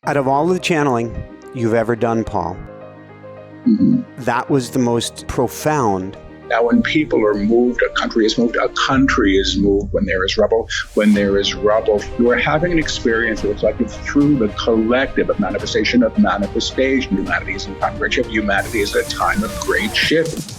Out of all the channeling you've ever done, Paul, that was the most profound. Now, when people are moved, a country is moved. A country is moved when there is rubble. When there is rubble, you are having an experience that looks like it's through the collective of manifestation of manifestation. Humanity is in time of great shift. Humanity is at a time of great shift.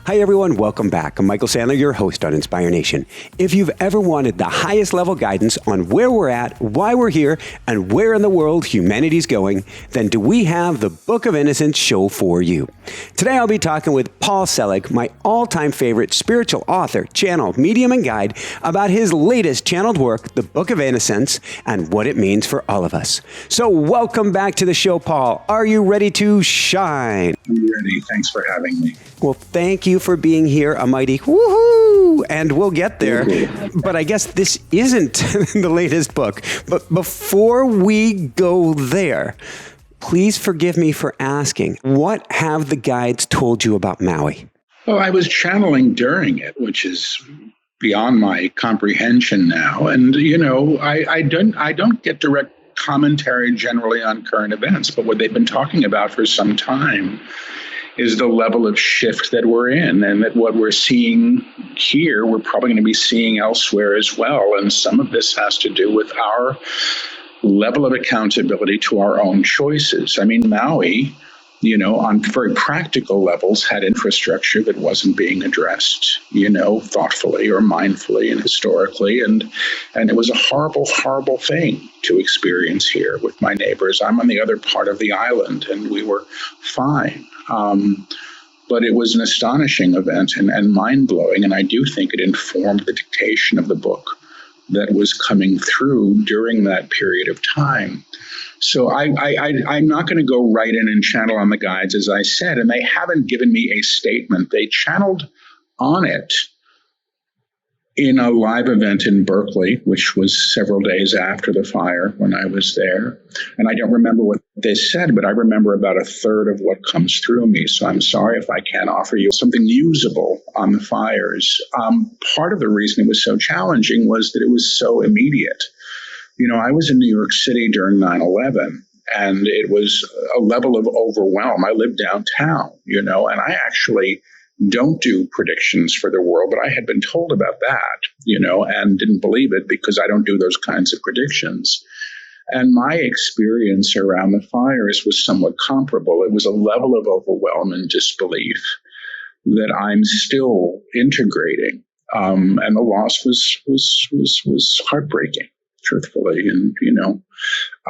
Hi everyone, welcome back. I'm Michael Sandler, your host on Inspire Nation. If you've ever wanted the highest level guidance on where we're at, why we're here, and where in the world humanity's going, then do we have the Book of Innocence show for you. Today I'll be talking with Paul Selig, my all-time favorite spiritual author, channel, medium, and guide, about his latest channeled work, The Book of Innocence, and what it means for all of us. So welcome back to the show, Paul. Are you ready to shine? I'm ready. Thanks for having me. Well, thank you for being here, a mighty woohoo, and we'll get there. But I guess this isn't the latest book. But before we go there, please forgive me for asking, what have the guides told you about Maui? Well, I was channeling during it, which is beyond my comprehension now. And, you know, I don't get direct commentary generally on current events, but what they've been talking about for some time is the level of shift that we're in, and that what we're seeing here, we're probably going to be seeing elsewhere as well. And some of this has to do with our level of accountability to our own choices. I mean, Maui, you know, on very practical levels, had infrastructure that wasn't being addressed, you know, thoughtfully or mindfully and historically. And it was a horrible, horrible thing to experience here with my neighbors. I'm on the other part of the island, and we were fine. But it was an astonishing event and mind-blowing, and I do think it informed the dictation of the book that was coming through during that period of time. So I'm not going to go right in and channel on the guides, as I said, and they haven't given me a statement. They channeled on it in a live event in Berkeley, which was several days after the fire when I was there. And I don't remember what they said, but I remember about a third of what comes through me. So I'm sorry if I can't offer you something usable on the fires. Part of the reason it was so challenging was that it was so immediate. You know, I was in New York City during 9/11, and it was a level of overwhelm. I lived downtown, you know, and I actually don't do predictions for the world, but I had been told about that, you know, and didn't believe it because I don't do those kinds of predictions. And my experience around the fires was somewhat comparable. It was a level of overwhelm and disbelief that I'm still integrating. And the loss was heartbreaking, truthfully. And, you know,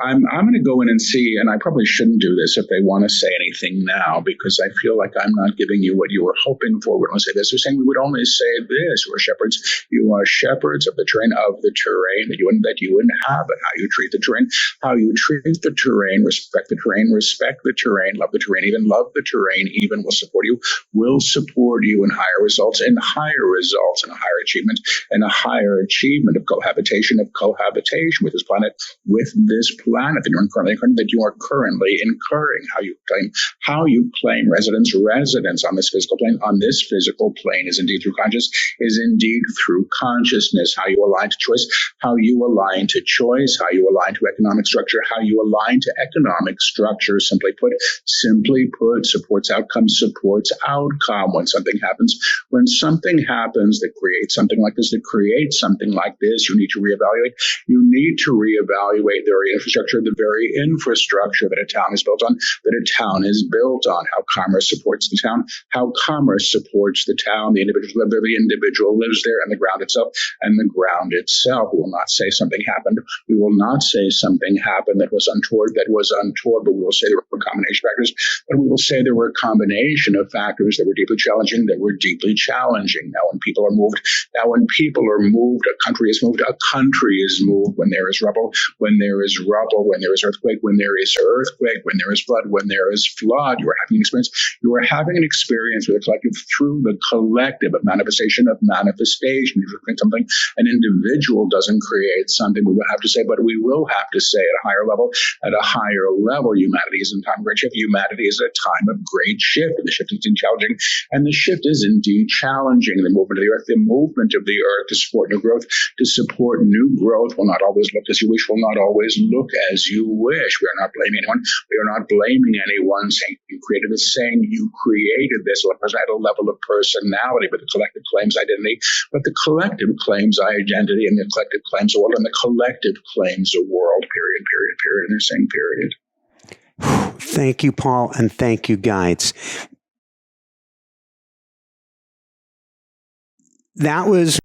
I'm going to go in and see, and I probably shouldn't do this if they want to say anything now, because I feel like I'm not giving you what you were hoping for. We don't say this. They're saying we would only say this. We're shepherds. You are shepherds of the terrain, that you inhabit, how you treat the terrain, respect the terrain, love the terrain, even love the terrain, even will support you in higher results, and a higher achievement, of cohabitation with this planet, that you are currently incurring, how you claim residence on this physical plane, is indeed through consciousness, how you align to choice, how you align to economic structure, simply put, supports outcome. When something happens that creates something like this, you need to reevaluate. The very infrastructure that a town is built on, how commerce supports the town, the individuals live there, the individual lives there, and the ground itself. We will not say something happened. We will not say something happened that was untoward, but we will say there were a combination of factors, but we will say there were a combination of factors that were deeply challenging, Now, when people are moved, a country is moved when there is rubble. When there is rubble, trouble, when there is earthquake, when there is earthquake, when there is flood, when there is flood. You are having an experience. You are having an experience with the collective through the collective, a manifestation of manifestation. If you think something, an individual doesn't create something, we will have to say, but we will have to say at a higher level, humanity is in time of great shift. Humanity is a time of great shift. And the shift is indeed challenging. And the shift is indeed challenging. The movement of the earth to support new growth, to support new growth will not always look as you wish, will not always look as you wish. We are not blaming anyone. We are not blaming anyone saying you created this, saying you created this at a level of personality, but the collective claims identity, but the collective claims identity, and the collective claims a world, and the collective claims a world, period, and they're saying period. Thank you, Paul, and thank you, guides. That was,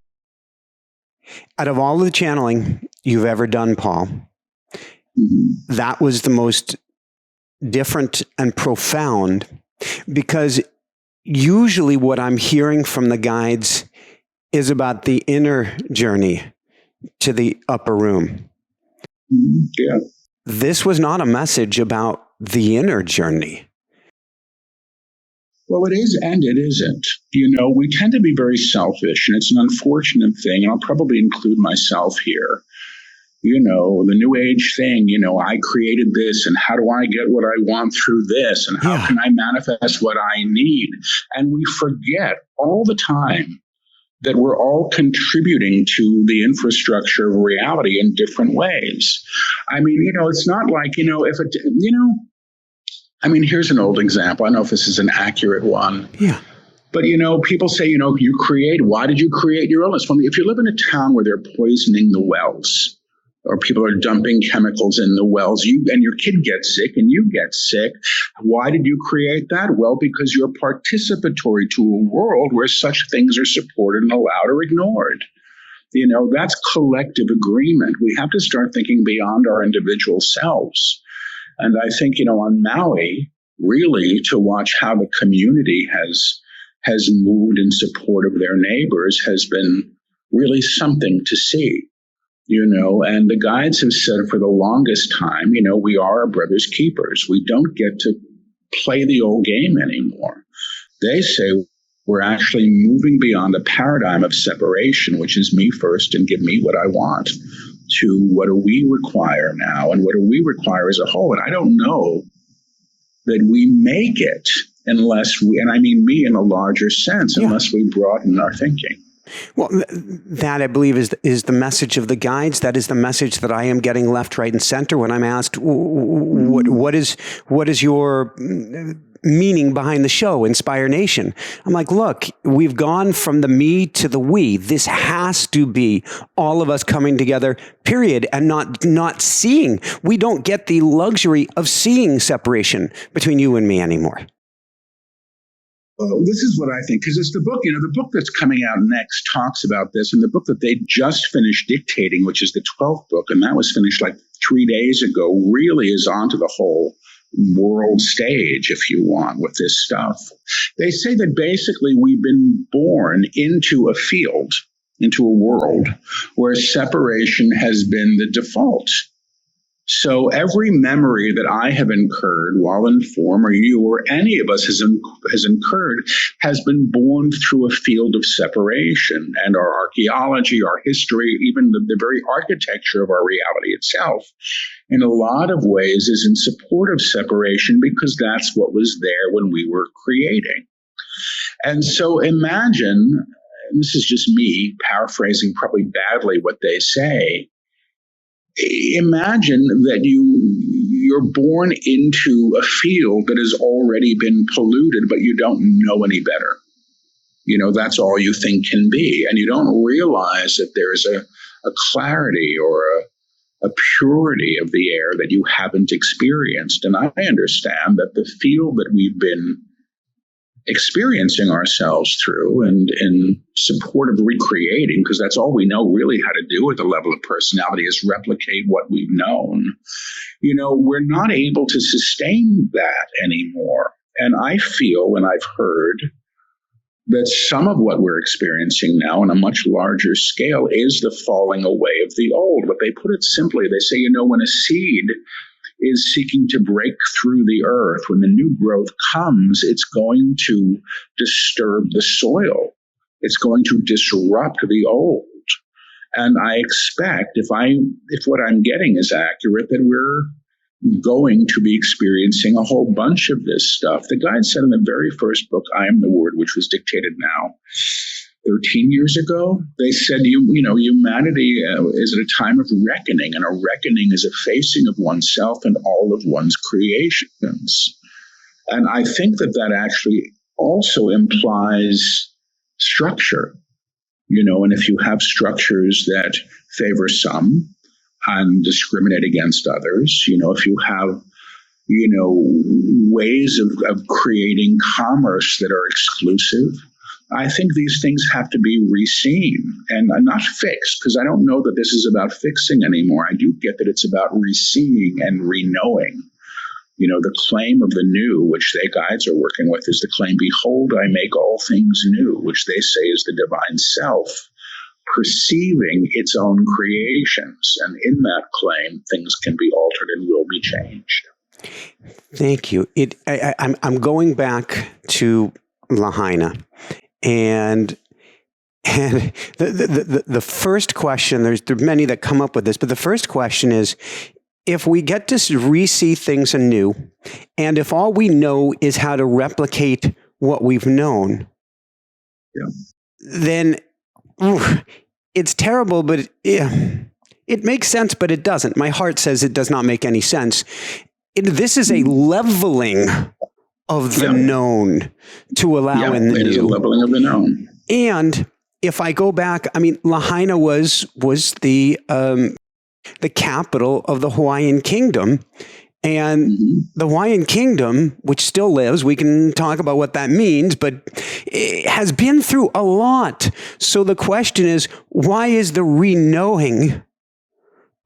out of all of the channeling you've ever done, Paul, that was the most different and profound, because usually what I'm hearing from the guides is about the inner journey to the upper room. Yeah. This was not a message about the inner journey. Well, it is and it isn't. We tend to be very selfish, and it's an unfortunate thing, and I'll probably include myself here. The New Age thing, I created this, and how do I get what I want through this, and how can I manifest what I need? And we forget all the time that we're all contributing to the infrastructure of reality in different ways. I mean, it's not like, here's an old example. I don't know if this is an accurate one. Yeah. But, people say, why did you create your illness? Well, if you live in a town where they're poisoning the wells, or people are dumping chemicals in the wells, and your kid gets sick and you get sick, why did you create that? Well, because you're participatory to a world where such things are supported and allowed or ignored. That's collective agreement. We have to start thinking beyond our individual selves. And I think, on Maui, really to watch how the community has moved in support of their neighbors has been really something to see. And the guides have said for the longest time, we are our brother's keepers. We don't get to play the old game anymore. They say we're actually moving beyond a paradigm of separation, which is me first and give me what I want, to what do we require now, and what do we require as a whole. And I don't know that we make it unless we, and I mean me in a larger sense, unless we broaden our thinking. Well, that I believe is the message of the guides. That is the message that I am getting left, right, and center when I'm asked, what is your meaning behind the show, Inspire Nation? I'm like, look, we've gone from the me to the we. This has to be all of us coming together, period, and not seeing. We don't get the luxury of seeing separation between you and me anymore. Well, this is what I think, because it's the book that's coming out next talks about this, and the book that they just finished dictating, which is the 12th book, and that was finished like 3 days ago, really is onto the whole world stage, if you want, with this stuff. They say that basically we've been born into a field, into a world where separation has been the default. So every memory that I have incurred while in form, or you or any of us has incurred, has been born through a field of separation. And our archaeology, our history, even the very architecture of our reality itself, in a lot of ways is in support of separation, because that's what was there when we were creating. And so imagine, and this is just me paraphrasing probably badly what they say, imagine that you're born into a field that has already been polluted, but you don't know any better. That's all you think can be. And you don't realize that there's a clarity or a purity of the air that you haven't experienced. And I understand that the field that we've been experiencing ourselves through and in support of recreating, because that's all we know really how to do at the level of personality is replicate what we've known. We're not able to sustain that anymore. And I feel, and I've heard, that some of what we're experiencing now on a much larger scale is the falling away of the old. But they put it simply, they say, when a seed is seeking to break through the earth, when the new growth comes, it's going to disturb the soil. It's going to disrupt the old. And I expect, if what I'm getting is accurate, that we're going to be experiencing a whole bunch of this stuff. The guide said in the very first book, I Am the Word, which was dictated now 13 years ago, they said, humanity is at a time of reckoning, and a reckoning is a facing of oneself and all of one's creations. And I think that actually also implies structure, and if you have structures that favor some and discriminate against others, if you have, ways of creating commerce that are exclusive, I think these things have to be reseen and not fixed, because I don't know that this is about fixing anymore. I do get that it's about reseeing and reknowing. The claim of the new, which they guides are working with, is the claim, behold, I make all things new, which they say is the divine self perceiving its own creations. And in that claim, things can be altered and will be changed. Thank you. I'm going back to Lahaina, and the first question, there are many that come up with this, but the first question is, if we get to re-see things anew, and if all we know is how to replicate what we've known, then it's terrible, but it makes sense, but it doesn't. My heart says it does not make any sense. This is a leveling of the known to allow in the new. It is a leveling of the known. And if I go back, Lahaina was the capital of the Hawaiian Kingdom. And the Hawaiian Kingdom, which still lives, we can talk about what that means, but it has been through a lot. So the question is, why is the reknowing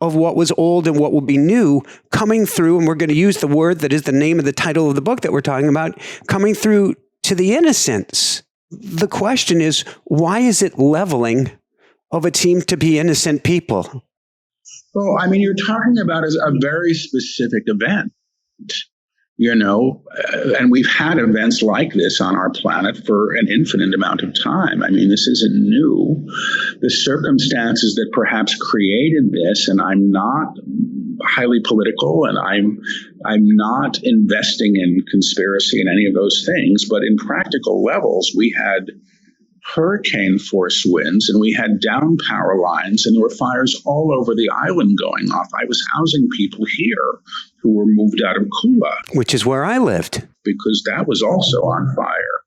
of what was old and what will be new coming through? And we're going to use the word that is the name of the title of the book that we're talking about, coming through to the innocents. The question is, why is it leveling of what seems to be innocent people? Well, you're talking about a very specific event, and we've had events like this on our planet for an infinite amount of time. This isn't new. The circumstances that perhaps created this, and I'm not highly political, and I'm not investing in conspiracy and any of those things, but in practical levels, we had hurricane force winds, and we had down power lines, and there were fires all over the island going off. I was housing people here who were moved out of Kula, which is where I lived, because that was also on fire.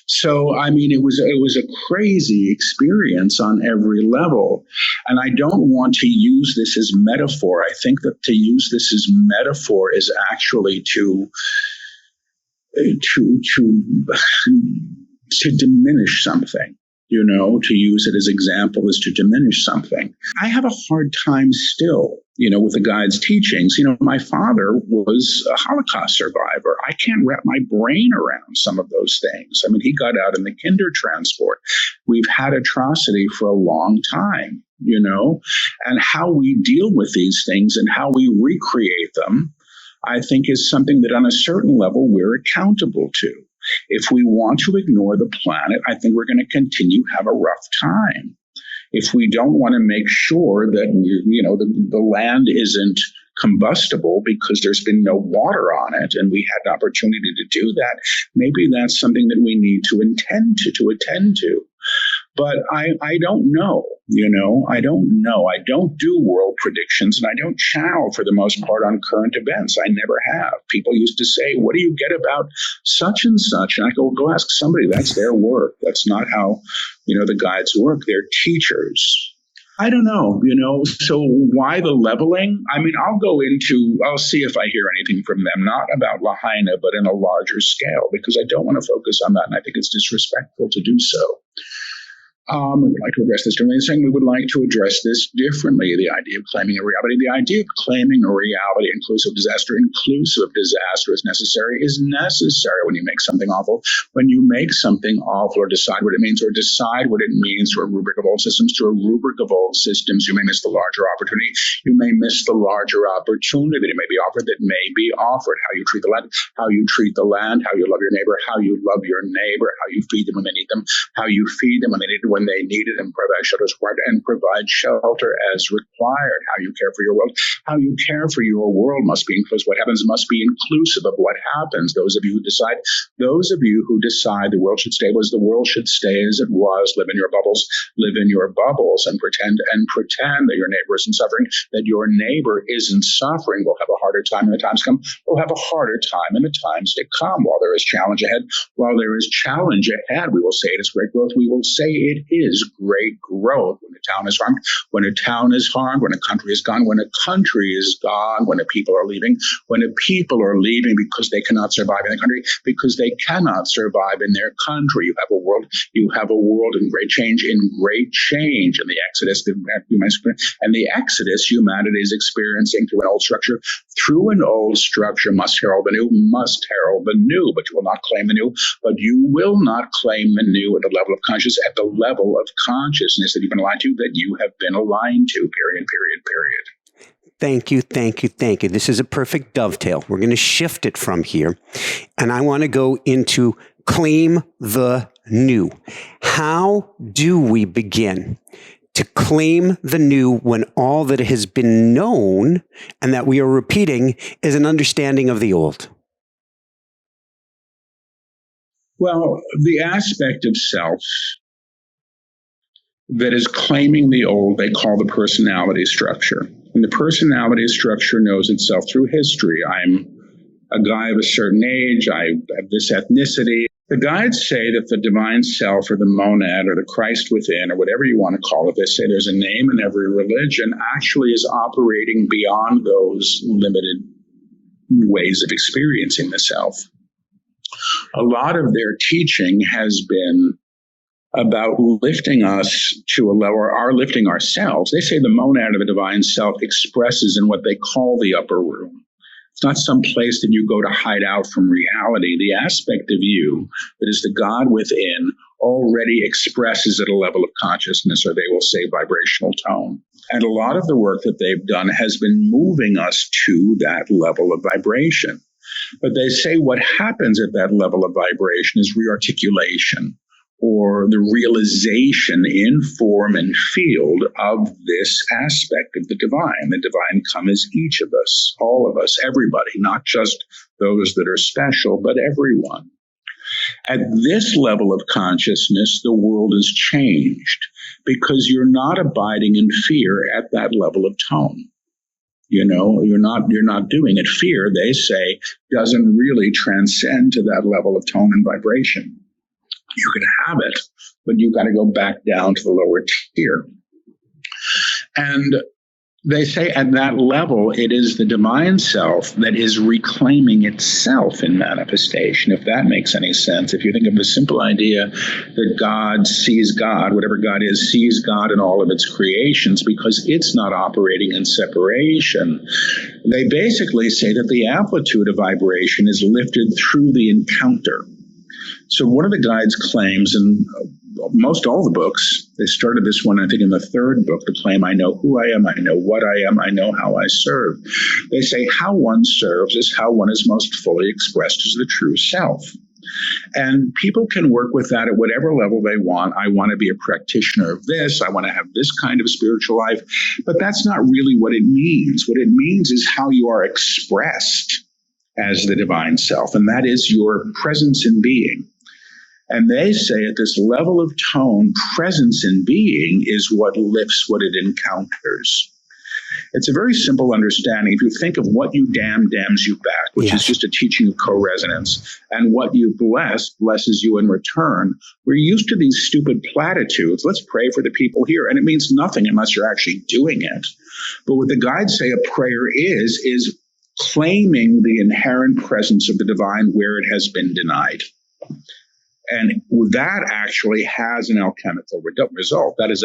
So, it was a crazy experience on every level. And I don't want to use this as metaphor. I think that to use this as metaphor is actually to diminish something, to use it as example is to diminish something. I have a hard time still, with the guide's teachings. My father was a Holocaust survivor. I can't wrap my brain around some of those things. He got out in the Kinder transport. We've had atrocity for a long time, and how we deal with these things and how we recreate them, I think is something that on a certain level we're accountable to. If we want to ignore the planet, I think we're going to continue to have a rough time. If we don't want to make sure that the land isn't combustible because there's been no water on it and we had an opportunity to do that, maybe that's something that we need to attend to. But I don't know, I don't know. I don't do world predictions, and I don't channel for the most part on current events. I never have. People used to say, what do you get about such and such? And I go ask somebody. That's their work. That's not how, the guides work. They're teachers. I don't know, so why the leveling? I'll see if I hear anything from them, not about Lahaina, but in a larger scale, because I don't want to focus on that, and I think it's disrespectful to do so. We would like to address this differently. Saying we would like to address this differently. The idea of claiming a reality, the idea of claiming a reality inclusive of disaster is necessary when you make something awful. When you make something awful or decide what it means through a rubric of old systems, you may miss the larger opportunity. You may miss the larger opportunity that may be offered, how you treat the land, how you love your neighbor, how you feed them when they need them, how you feed them when they need it, and provide shelter as required, how you care for your world. How you care for your world must be inclusive. What happens must be inclusive of what happens. Those of you who decide the world should stay as it was, live in your bubbles, and pretend that your neighbor isn't suffering, will have a harder time in the times to come. While there is challenge ahead, we will say it is great growth. We will say it is great growth. When a town is harmed, when a country is gone, when a people are leaving because they cannot survive in the country, You have a world in great change, And the exodus humanity is experiencing through an old structure must herald the new, but you will not claim the new, at the level of consciousness that you've been aligned to, period. Thank you. This is a perfect dovetail. We're going to shift it from here, and I want to go into claim the new. How do we begin to claim the new when all that has been known and that we are repeating is an understanding of the old? Well, the aspect of self that is claiming the old, they call the personality structure. And the personality structure knows itself through history. I'm a guy of a certain age. I have this ethnicity. The guides say that the divine self or the monad or the Christ within or whatever you want to call it, they say there's a name in every religion, actually is operating beyond those limited ways of experiencing the self. A lot of their teaching has been about lifting us to a level, lifting ourselves. They say the monad or the divine self expresses in what they call the upper room. It's not some place that you go to hide out from reality. The aspect of you that is the God within already expresses at a level of consciousness, or they will say vibrational tone. And a lot of the work that they've done has been moving us to that level of vibration. But they say what happens at that level of vibration is rearticulation, or the realization in form and field of this aspect of the divine. The divine comes as each of us, all of us, everybody, not just those that are special, but everyone. At this level of consciousness, the world is changed because you're not abiding in fear at that level of tone. You're not doing it. Fear, they say, doesn't really transcend to that level of tone and vibration. You can have it, but you've got to go back down to the lower tier. And they say at that level, it is the divine self that is reclaiming itself in manifestation, if that makes any sense. If you think of the simple idea that God sees God, whatever God is, sees God in all of its creations because it's not operating in separation. They basically say that the amplitude of vibration is lifted through the encounter. So one of the guides claims, in most all the books, they started this one, I think, in the third book, the claim, I know who I am, I know what I am, I know how I serve. They say how one serves is how one is most fully expressed as the true self. And people can work with that at whatever level they want. I want to be a practitioner of this. I want to have this kind of spiritual life. But that's not really what it means. What it means is how you are expressed as the divine self, and that is your presence in being. And they say at this level of tone, presence in being is what lifts what it encounters. It's a very simple understanding. If you think of what you damns you back, which is just a teaching of co-resonance, and what you blesses you in return. We're used to these stupid platitudes. Let's pray for the people here. And it means nothing unless you're actually doing it. But what the guides say a prayer is claiming the inherent presence of the divine where it has been denied. And that actually has an alchemical result. That is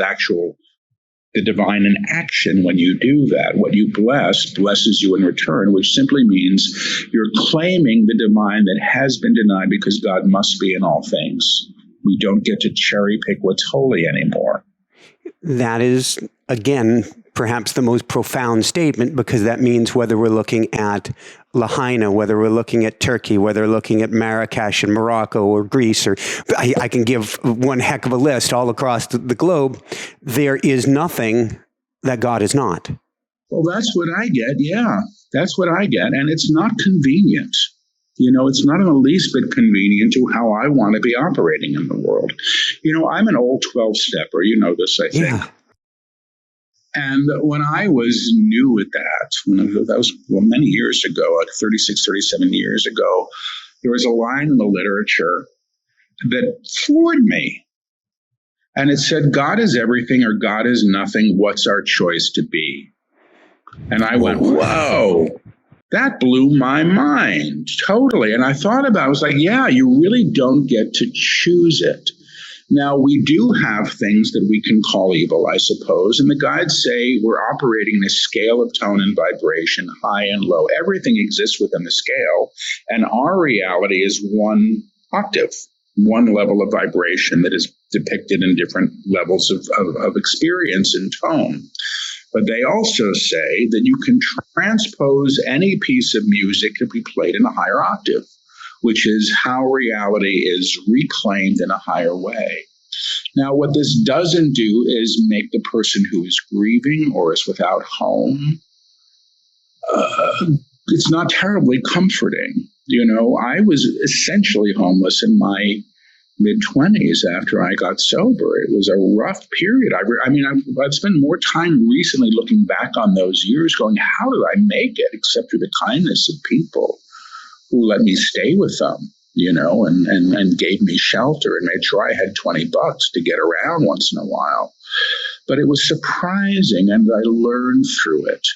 the divine in action when you do that. What you bless blesses you in return, which simply means you're claiming the divine that has been denied because God must be in all things. We don't get to cherry pick what's holy anymore. That is, again, perhaps the most profound statement, because that means whether we're looking at Lahaina, whether we're looking at Turkey, whether we're looking at Marrakesh and Morocco or Greece, or I can give one heck of a list all across the globe, there is nothing that God is not. Well, that's what I get. Yeah, that's what I get. And it's not convenient. It's not in the least bit convenient to how I want to be operating in the world. I'm an old 12-stepper. You know this, I think. Yeah. And when I was new at that was many years ago, like 36, 37 years ago, there was a line in the literature that floored me. And it said, God is everything or God is nothing. What's our choice to be? And I went, whoa, that blew my mind totally. And I thought about it. I was like, yeah, you really don't get to choose it. Now, we do have things that we can call evil, I suppose, and the guides say we're operating in a scale of tone and vibration, high and low. Everything exists within the scale, and our reality is one octave, one level of vibration that is depicted in different levels of experience and tone. But they also say that you can transpose any piece of music to be played in a higher octave, which is how reality is reclaimed in a higher way. Now, what this doesn't do is make the person who is grieving or is without home, it's not terribly comforting. I was essentially homeless in my mid-20s after I got sober. It was a rough period. I've spent more time recently looking back on those years going, how did I make it except through the kindness of people who let me stay with them, and gave me shelter and made sure I had $20 to get around once in a while. But it was surprising, and I learned through it.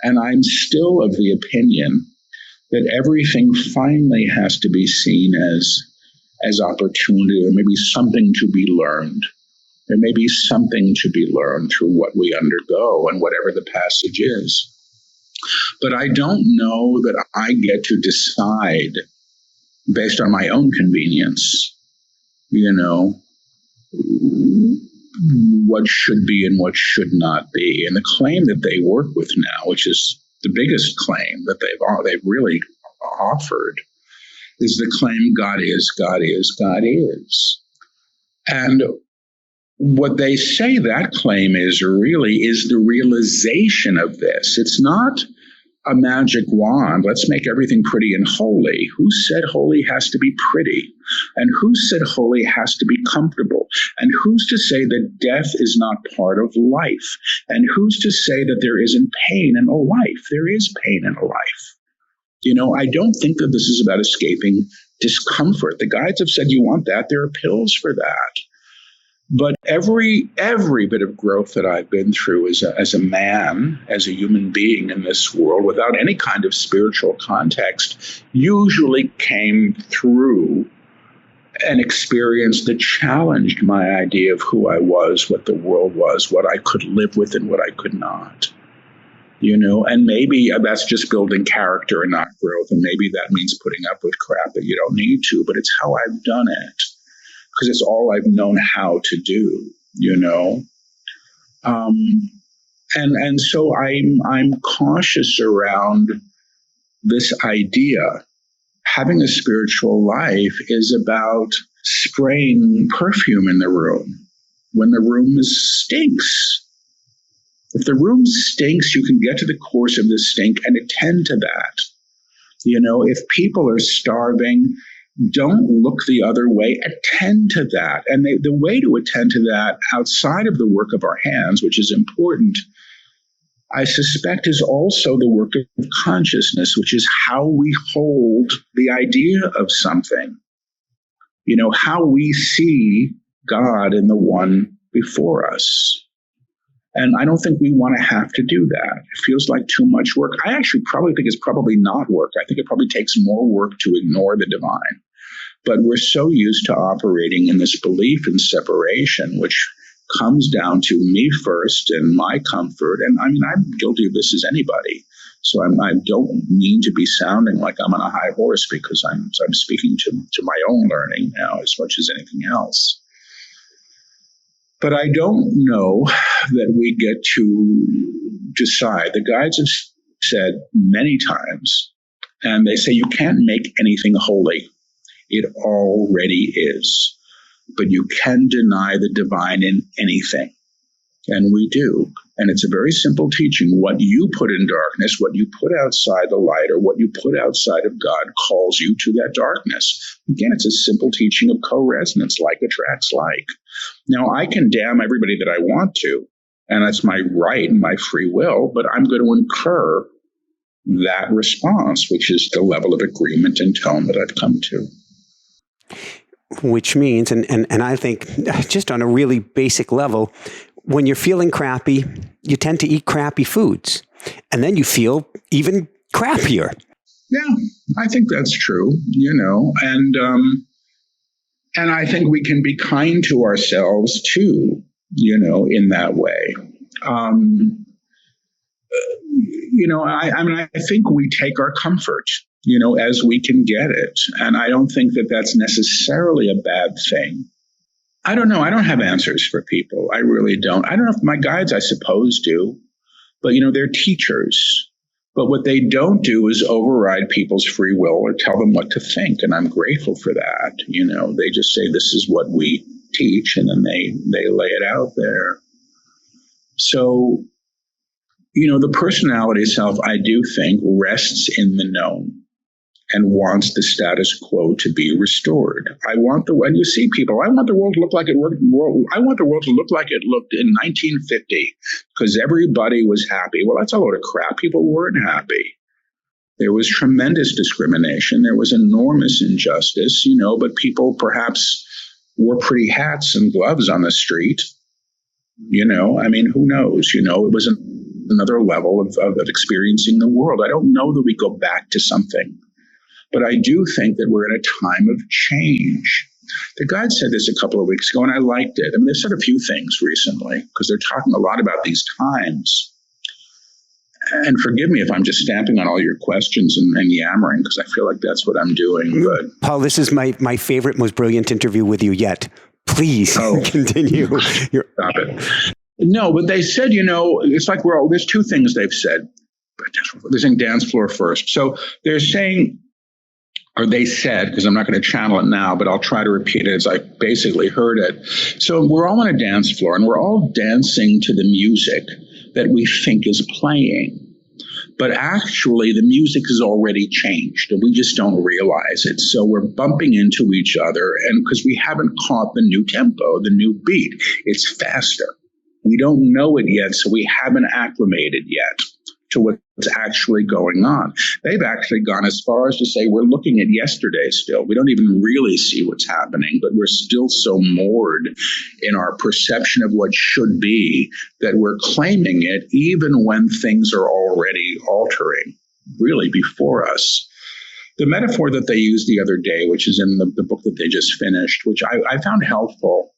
And I'm still of the opinion that everything finally has to be seen as opportunity. There may be something to be learned. There may be something to be learned through what we undergo and whatever the passage is. But I don't know that I get to decide based on my own convenience, what should be and what should not be. And the claim that they work with now, which is the biggest claim that they've really offered, is the claim God is, God is, God is. And what they say that claim is really is the realization of this. It's not a magic wand. Let's make everything pretty and holy. Who said holy has to be pretty? And who said holy has to be comfortable? And who's to say that death is not part of life? And who's to say that there isn't pain in a life? There is pain in a life. I don't think that this is about escaping discomfort. The guides have said you want that. There are pills for that. But every bit of growth that I've been through as a man, as a human being in this world, without any kind of spiritual context, usually came through an experience that challenged my idea of who I was, what the world was, what I could live with and what I could not. And maybe that's just building character and not growth. And maybe that means putting up with crap that you don't need to, but it's how I've done it. Because it's all I've known how to do, and so I'm cautious around this idea. Having a spiritual life is about spraying perfume in the room when the room stinks. If the room stinks, you can get to the cause of the stink and attend to that. If people are starving, don't look the other way, attend to that. And the way to attend to that outside of the work of our hands, which is important, I suspect is also the work of consciousness, which is how we hold the idea of something. How we see God in the one before us. And I don't think we want to have to do that. It feels like too much work. I actually probably think it's probably not work. I think it probably takes more work to ignore the divine But we're so used to operating in this belief in separation, which comes down to me first and my comfort. And I mean, I'm guilty of this as anybody. So I don't mean to be sounding like I'm on a high horse, because I'm speaking to my own learning now as much as anything else. But I don't know that we get to decide. The guides have said many times, and they say you can't make anything holy. It already is. But you can deny the divine in anything. And we do. And it's a very simple teaching. What you put in darkness, what you put outside the light, or what you put outside of God calls you to that darkness. Again, it's a simple teaching of co-resonance, like attracts like. Now, I can damn everybody that I want to, and that's my right and my free will, but I'm going to incur that response, which is the level of agreement and tone that I've come to. Which means, and I think just on a really basic level, when you're feeling crappy, you tend to eat crappy foods, and then you feel even crappier. Yeah, I think that's true, and I think we can be kind to ourselves too, in that way. I think we take our comfort, as we can get it. And I don't think that that's necessarily a bad thing. I don't know. I don't have answers for people. I really don't. I don't know if my guides, I suppose, do. But, they're teachers. But what they don't do is override people's free will or tell them what to think. And I'm grateful for that. They just say, this is what we teach. And then they lay it out there. So, the personality self, I do think, rests in the known and wants the status quo to be restored. When you see people, I want the world to look like it worked. I want the world to look like it looked in 1950, because everybody was happy. Well, that's a load of crap. People weren't happy. There was tremendous discrimination. There was enormous injustice, but people perhaps wore pretty hats and gloves on the street. Who knows? It was another level of experiencing the world. I don't know that we go back to something. But I do think that we're in a time of change. The guide said this a couple of weeks ago, and I liked it. I mean, they've said a few things recently, because they're talking a lot about these times. And forgive me if I'm just stamping on all your questions and yammering, because I feel like that's what I'm doing. But Paul, this is my favorite, most brilliant interview with you yet. Please continue. Stop it. No, but they said, it's like there's two things they've said. They're saying dance floor first. So they're saying, or they said, because I'm not going to channel it now, but I'll try to repeat it as I basically heard it. So we're all on a dance floor, and we're all dancing to the music that we think is playing. But actually, the music has already changed, and we just don't realize it. So we're bumping into each other, and because we haven't caught the new tempo, the new beat, it's faster. We don't know it yet, so we haven't acclimated yet to what's actually going on. They've actually gone as far as to say we're looking at yesterday still. We don't even really see what's happening, but we're still so moored in our perception of what should be that we're claiming it even when things are already altering, really before us. The metaphor that they used the other day, which is in the book that they just finished, which I found helpful,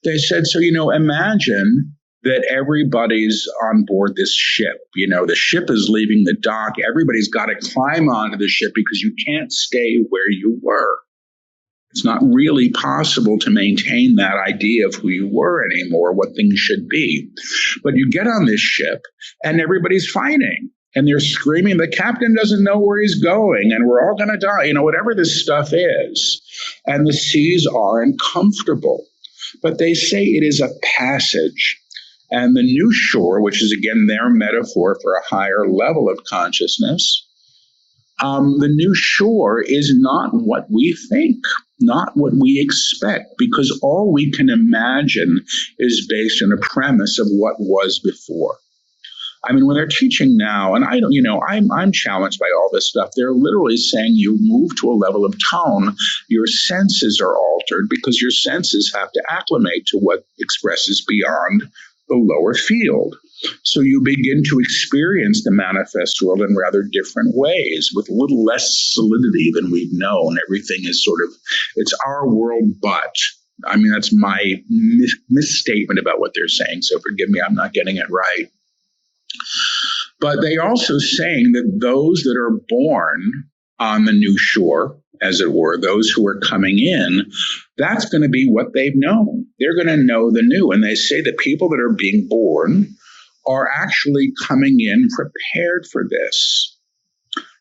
they said, so, imagine that everybody's on board this ship. The ship is leaving the dock. Everybody's got to climb onto the ship because you can't stay where you were. It's not really possible to maintain that idea of who you were anymore, what things should be. But you get on this ship and everybody's fighting and they're screaming, the captain doesn't know where he's going and we're all going to die, whatever this stuff is. And the seas are uncomfortable. But they say it is a passage. And the new shore, which is, again, their metaphor for a higher level of consciousness, the new shore is not what we think, not what we expect, because all we can imagine is based on a premise of what was before. I mean, when they're teaching now, and I'm challenged by all this stuff, they're literally saying you move to a level of tone, your senses are altered because your senses have to acclimate to what expresses beyond the lower field. So you begin to experience the manifest world in rather different ways, with a little less solidity than we've known. Everything is sort of, it's our world, but. I mean, that's my misstatement about what they're saying, so forgive me, I'm not getting it right. But they also saying that those that are born on the new shore, as it were, those who are coming in, that's going to be what they've known. They're going to know the new. And they say that people that are being born are actually coming in prepared for this.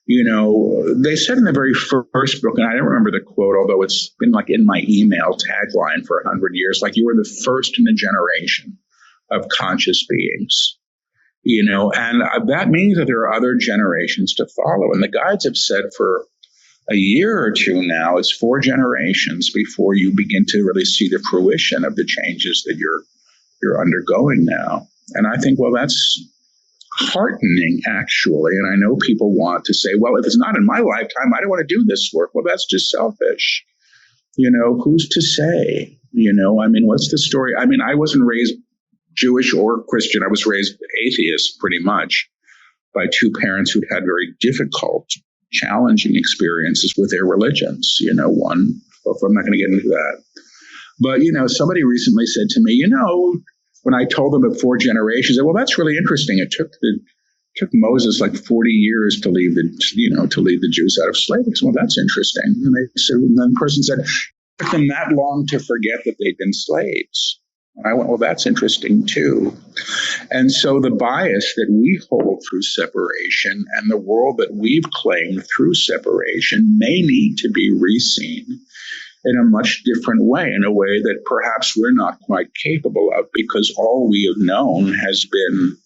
You know, they said in the very first book, and I don't remember the quote, although it's been like in my email tagline for 100 years, like, you are the first in a generation of conscious beings. You know, and that means that there are other generations to follow. And the guides have said for a year or two now, it's 4 generations before you begin to really see the fruition of the changes that you're undergoing now. And I think, well, that's heartening, actually. And I know people want to say, well, if it's not in my lifetime, I don't want to do this work. Well, that's just selfish. You know, who's to say? You know, I mean, what's the story? I mean, I wasn't raised Jewish or Christian. I was raised atheist, pretty much, by 2 parents who'd had very difficult, challenging experiences with their religions. You know, one, well, I'm not going to get into that. But, you know, somebody recently said to me, you know, when I told them of 4 generations, I said, well, that's really interesting. It took Moses like 40 years to leave the Jews out of slavery. So, well, that's interesting. And then the person said, it took them that long to forget that they'd been slaves. And I went, well, that's interesting too. And so the bias that we hold through separation and the world that we've claimed through separation may need to be reseen in a much different way, in a way that perhaps we're not quite capable of, because all we have known has been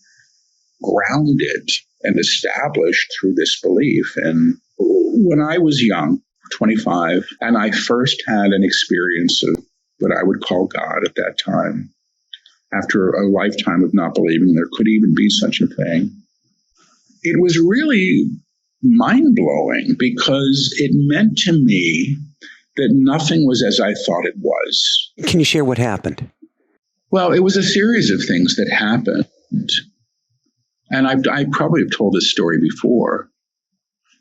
grounded and established through this belief. And when I was young, 25, and I first had an experience of what I would call God at that time, after a lifetime of not believing there could even be such a thing, it was really mind-blowing, because it meant to me that nothing was as I thought it was. Can you share what happened? Well, it was a series of things that happened. And I probably have told this story before.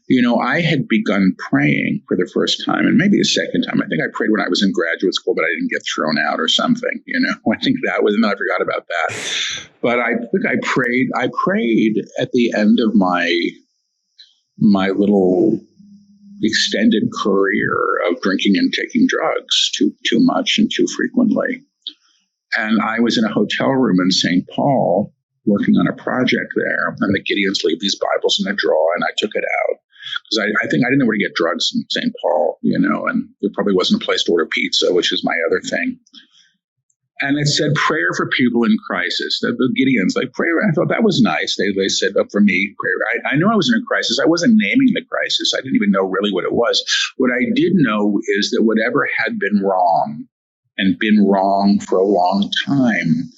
You know, I had begun praying for the first time, and maybe a second time. I think I prayed when I was in graduate school, but I didn't get thrown out or something. You know, I think that was, and I forgot about that. But I think I prayed at the end of my little extended career of drinking and taking drugs too much and too frequently. And I was in a hotel room in St. Paul working on a project there, and the Gideons leave these Bibles in a drawer, and I took it out. Because I think I didn't know where to get drugs in St. Paul, you know, and there probably wasn't a place to order pizza, which is my other thing. And it said prayer for people in crisis. The Gideons, like, prayer. I thought that was nice. They said, for me, prayer. I knew I was in a crisis. I wasn't naming the crisis. I didn't even know really what it was. What I did know is that whatever had been wrong, and been wrong for a long time,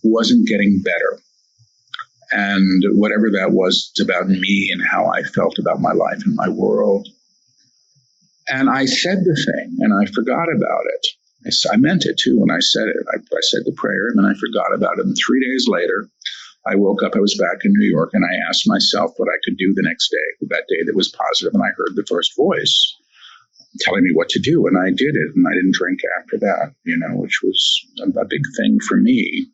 wasn't getting better. And whatever that was about me and how I felt about my life and my world. And I said the thing, and I forgot about it. I meant it too when I said it. I said the prayer, and then I forgot about it. And 3 days later, I woke up, I was back in New York, and I asked myself what I could do the next day, that day that was positive, and I heard the first voice telling me what to do, and I did it, and I didn't drink after that, you know, which was a big thing for me.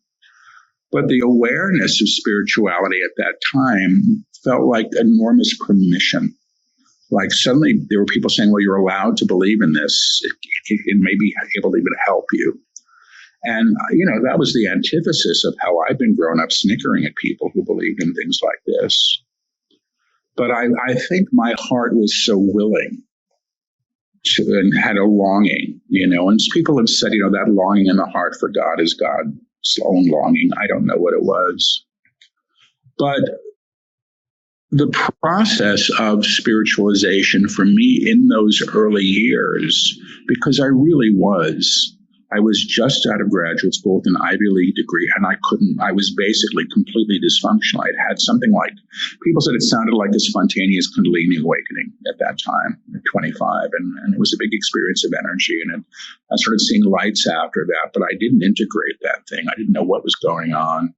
But the awareness of spirituality at that time felt like enormous permission. Like suddenly there were people saying, well, you're allowed to believe in this. It may be able to even help you. And, you know, that was the antithesis of how I've been grown up, snickering at people who believed in things like this. But I think my heart was so willing to, and had a longing, you know, and people have said, you know, that longing in the heart for God is God's own longing. I don't know what it was. But the process of spiritualization for me in those early years, because I was just out of graduate school with an Ivy League degree, and I was basically completely dysfunctional. I'd had something like, people said it sounded like a spontaneous Kundalini awakening at that time, at 25, and it was a big experience of energy, and I started seeing lights after that, but I didn't integrate that thing. I didn't know what was going on.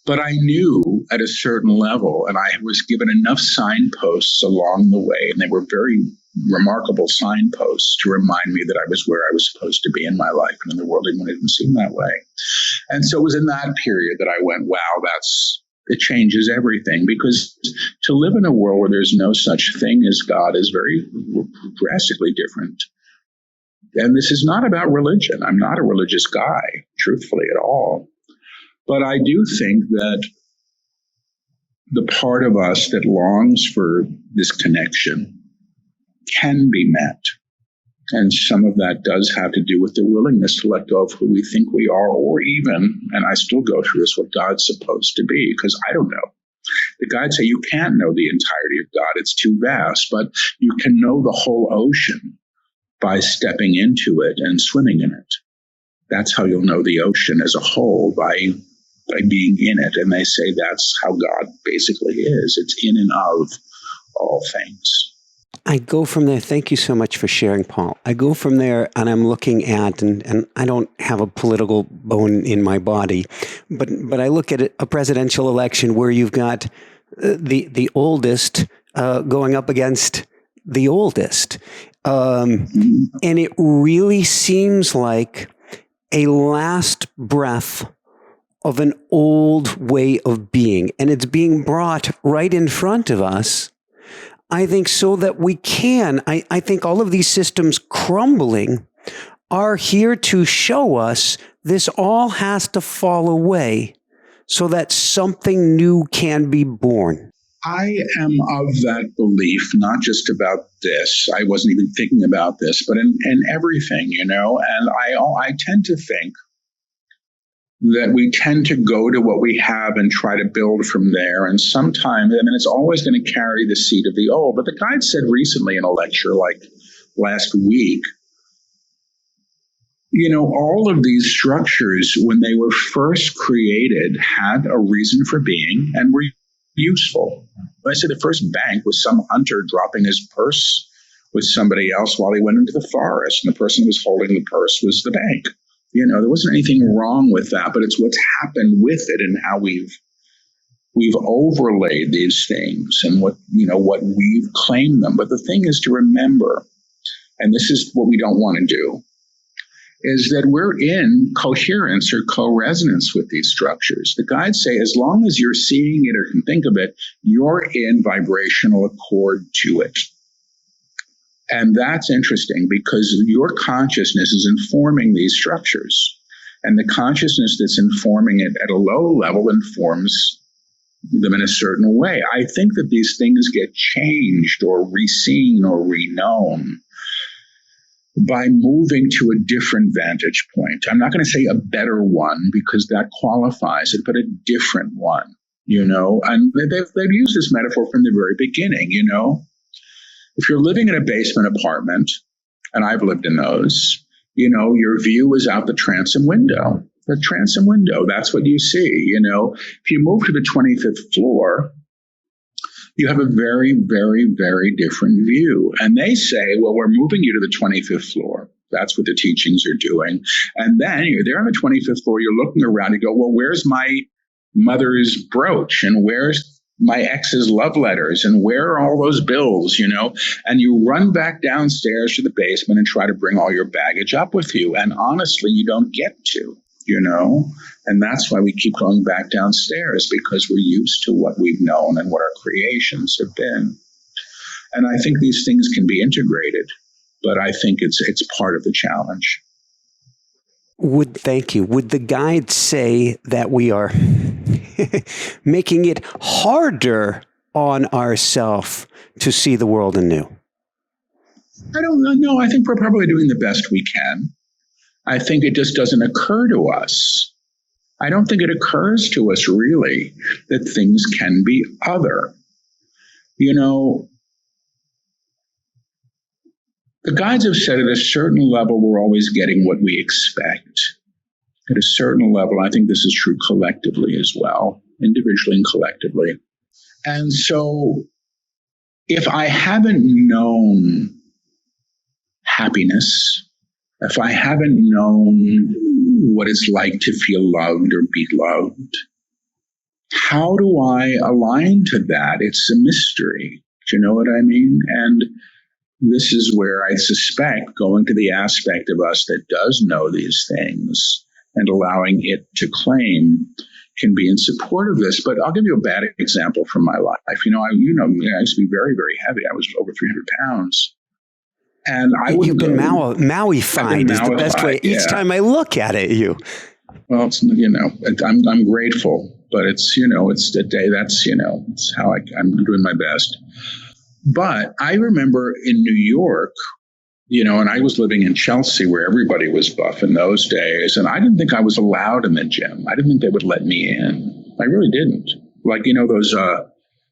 But I knew at a certain level, and I was given enough signposts along the way, and they were very remarkable signposts to remind me that I was where I was supposed to be in my life and in the world, even when it didn't seem that way. And so it was in that period that I went, wow, it changes everything, because to live in a world where there's no such thing as God is very drastically different. And this is not about religion. I'm not a religious guy, truthfully, at all. But I do think that the part of us that longs for this connection can be met. And some of that does have to do with the willingness to let go of who we think we are, or even, and I still go through this, what God's supposed to be, because I don't know. The guides say you can't know the entirety of God. It's too vast, but you can know the whole ocean by stepping into it and swimming in it. That's how you'll know the ocean as a whole, by being in it. And they say that's how God basically is. It's in and of all things. I go from there. Thank you so much for sharing, Paul. I go from there and I'm looking at, and I don't have a political bone in my body, but I look at a presidential election where you've got the oldest going up against the oldest. And it really seems like a last breath of an old way of being. And it's being brought right in front of us, I think, so that we can. I think all of these systems crumbling are here to show us this all has to fall away so that something new can be born. I am of that belief, not just about this. I wasn't even thinking about this, but in everything, and I tend to think that we tend to go to what we have and try to build from there. And sometimes, it's always going to carry the seed of the old. But the guide said recently in a lecture, like last week, all of these structures, when they were first created, had a reason for being and were useful. I said the first bank was some hunter dropping his purse with somebody else while he went into the forest, and the person who was holding the purse was the bank. There wasn't anything wrong with that, but it's what's happened with it and how we've overlaid these things and what we've claimed them. But the thing is to remember, and this is what we don't want to do, is that we're in coherence or co-resonance with these structures. The guides say as long as you're seeing it or can think of it, you're in vibrational accord to it. And that's interesting because your consciousness is informing these structures. And the consciousness that's informing it at a low level informs them in a certain way. I think that these things get changed or re-seen or re-known by moving to a different vantage point. I'm not going to say a better one because that qualifies it, but a different one, And they've used this metaphor from the very beginning, If you're living in a basement apartment, and I've lived in those, your view is out the transom window. The transom window, that's what you see, If you move to the 25th floor, you have a very, very, very different view. And they say, well, we're moving you to the 25th floor. That's what the teachings are doing. And then you're there on the 25th floor, you're looking around, you go, well, where's my mother's brooch? And where's my ex's love letters? And where are all those bills, And you run back downstairs to the basement and try to bring all your baggage up with you. And honestly, you don't get to, And that's why we keep going back downstairs, because we're used to what we've known and what our creations have been. And I think these things can be integrated, but I think it's part of the challenge. Thank you. Would the guide say that we are making it harder on ourselves to see the world anew? I don't know. I think we're probably doing the best we can. I think it just doesn't occur to us. I don't think it occurs to us really that things can be other. The guides have said at a certain level, we're always getting what we expect. At a certain level, I think this is true collectively as well, individually and collectively. And so if I haven't known happiness, if I haven't known what it's like to feel loved or be loved, how do I align to that? It's a mystery. Do you know what I mean? And this is where I suspect going to the aspect of us that does know these things and allowing it to claim can be in support of this. But I'll give you a bad example from my life. I used to be very, very heavy. I was over 300 pounds. And you've been Maui-fied is the best way. Each time I look at it, Well, I'm grateful, but it's the day it's how I'm doing my best. But I remember in New York, and I was living in Chelsea where everybody was buff in those days. And I didn't think I was allowed in the gym. I didn't think they would let me in. I really didn't. Like,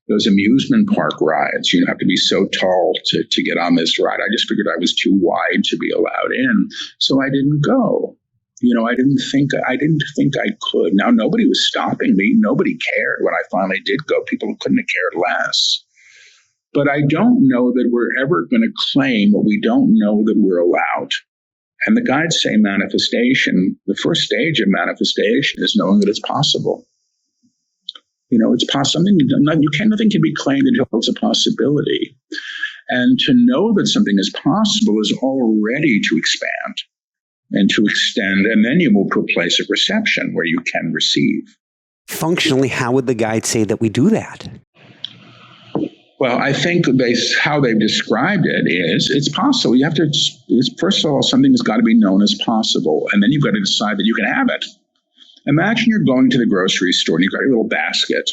those amusement park rides, you have to be so tall to get on this ride. I just figured I was too wide to be allowed in. So I didn't go. I didn't think I could. Now, nobody was stopping me. Nobody cared when I finally did go. People couldn't have cared less. But I don't know that we're ever going to claim what we don't know that we're allowed. And the guides say manifestation, the first stage of manifestation is knowing that it's possible. It's possible. Nothing can be claimed until it's a possibility. And to know that something is possible is already to expand and to extend. And then you move to a place of reception where you can receive. Functionally, how would the guide say that we do that? Well, I think how they've described it is it's possible. You have to, first of all, something has got to be known as possible. And then you've got to decide that you can have it. Imagine you're going to the grocery store and you've got your little basket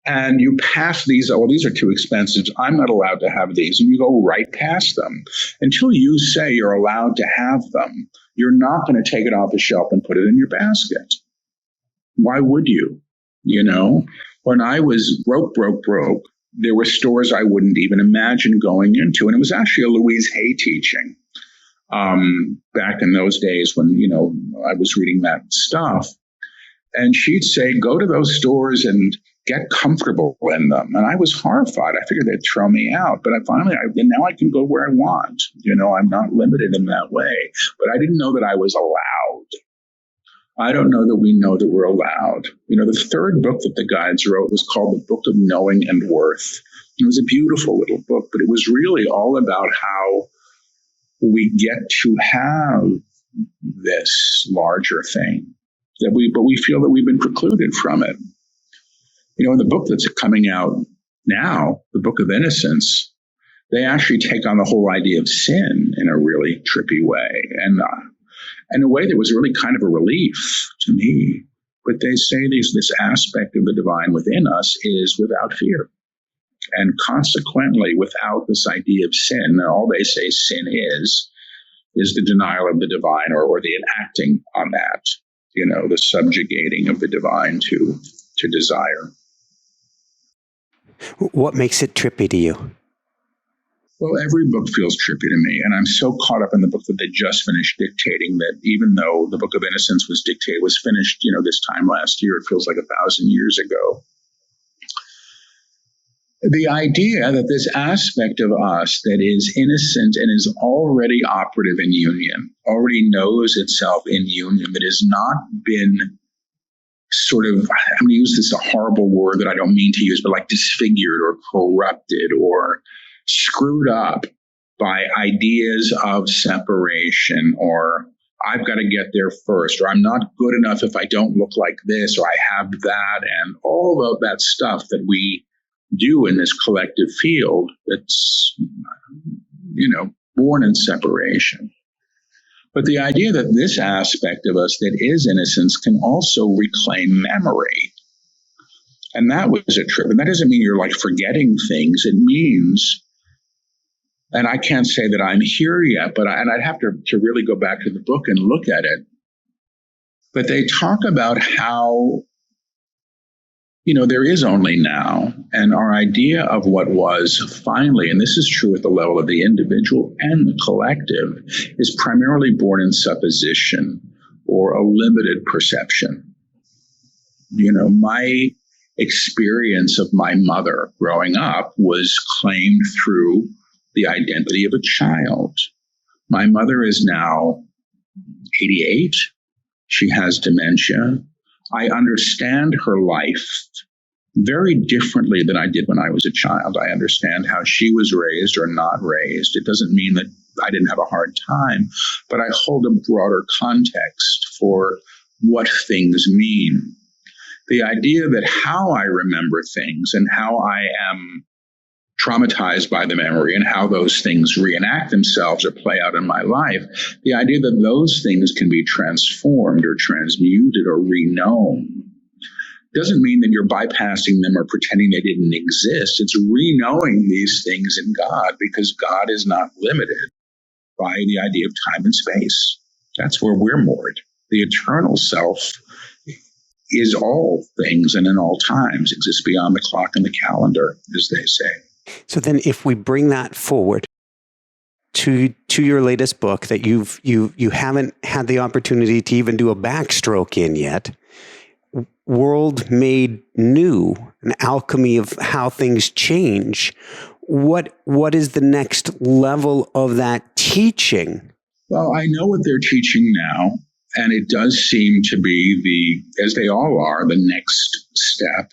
and you pass these. Oh, well, these are too expensive. I'm not allowed to have these. And you go right past them until you say you're allowed to have them. You're not going to take it off the shelf and put it in your basket. Why would you? When I was broke, there were stores I wouldn't even imagine going into. And it was actually a Louise Hay teaching back in those days when, I was reading that stuff. And she'd say, go to those stores and get comfortable in them. And I was horrified. I figured they'd throw me out. But now I can go where I want. I'm not limited in that way. But I didn't know that I was allowed. I don't know that we know that we're allowed. The third book that the guides wrote was called The Book of Knowing and Worth. It was a beautiful little book, but it was really all about how we get to have this larger thing but we feel that we've been precluded from it. In the book that's coming out now, the Book of Innocence, they actually take on the whole idea of sin in a really trippy way. And in a way that was really kind of a relief to me. But they say this aspect of the divine within us is without fear. And consequently, without this idea of sin, and all they say sin is the denial of the divine or the enacting on that, the subjugating of the divine to desire. What makes it trippy to you? Well, every book feels trippy to me, and I'm so caught up in the book that they just finished dictating that even though the Book of Innocence was finished, this time last year, it feels like 1,000 years ago. The idea that this aspect of us that is innocent and is already operative in union, already knows itself in union, that has not been sort of, I'm going to use this a horrible word that I don't mean to use, but like disfigured or corrupted or screwed up by ideas of separation, or I've got to get there first, or I'm not good enough if I don't look like this, or I have that, and all of that stuff that we do in this collective field that's, born in separation. But the idea that this aspect of us that is innocence can also reclaim memory. And that was a trip. And that doesn't mean you're like forgetting things. It means, and I can't say that I'm here yet, but I'd have to really go back to the book and look at it. But they talk about how, there is only now. And our idea of what was finally, and this is true at the level of the individual and the collective, is primarily born in supposition or a limited perception. My experience of my mother growing up was claimed through the identity of a child. My mother is now 88. She has dementia. I understand her life very differently than I did when I was a child. I understand how she was raised or not raised. It doesn't mean that I didn't have a hard time, but I hold a broader context for what things mean. The idea that how I remember things and how I am traumatized by the memory and how those things reenact themselves or play out in my life, the idea that those things can be transformed or transmuted or reknown doesn't mean that you're bypassing them or pretending they didn't exist. It's reknowing these things in God, because God is not limited by the idea of time and space. That's where we're moored. The eternal self is all things and in all times, exists beyond the clock and the calendar, as they say. So then if we bring that forward to your latest book that you haven't had the opportunity to even do a backstroke in yet, World Made New, an alchemy of how things change. What is the next level of that teaching? Well, I know what they're teaching now, and it does seem to be as they all are, the next step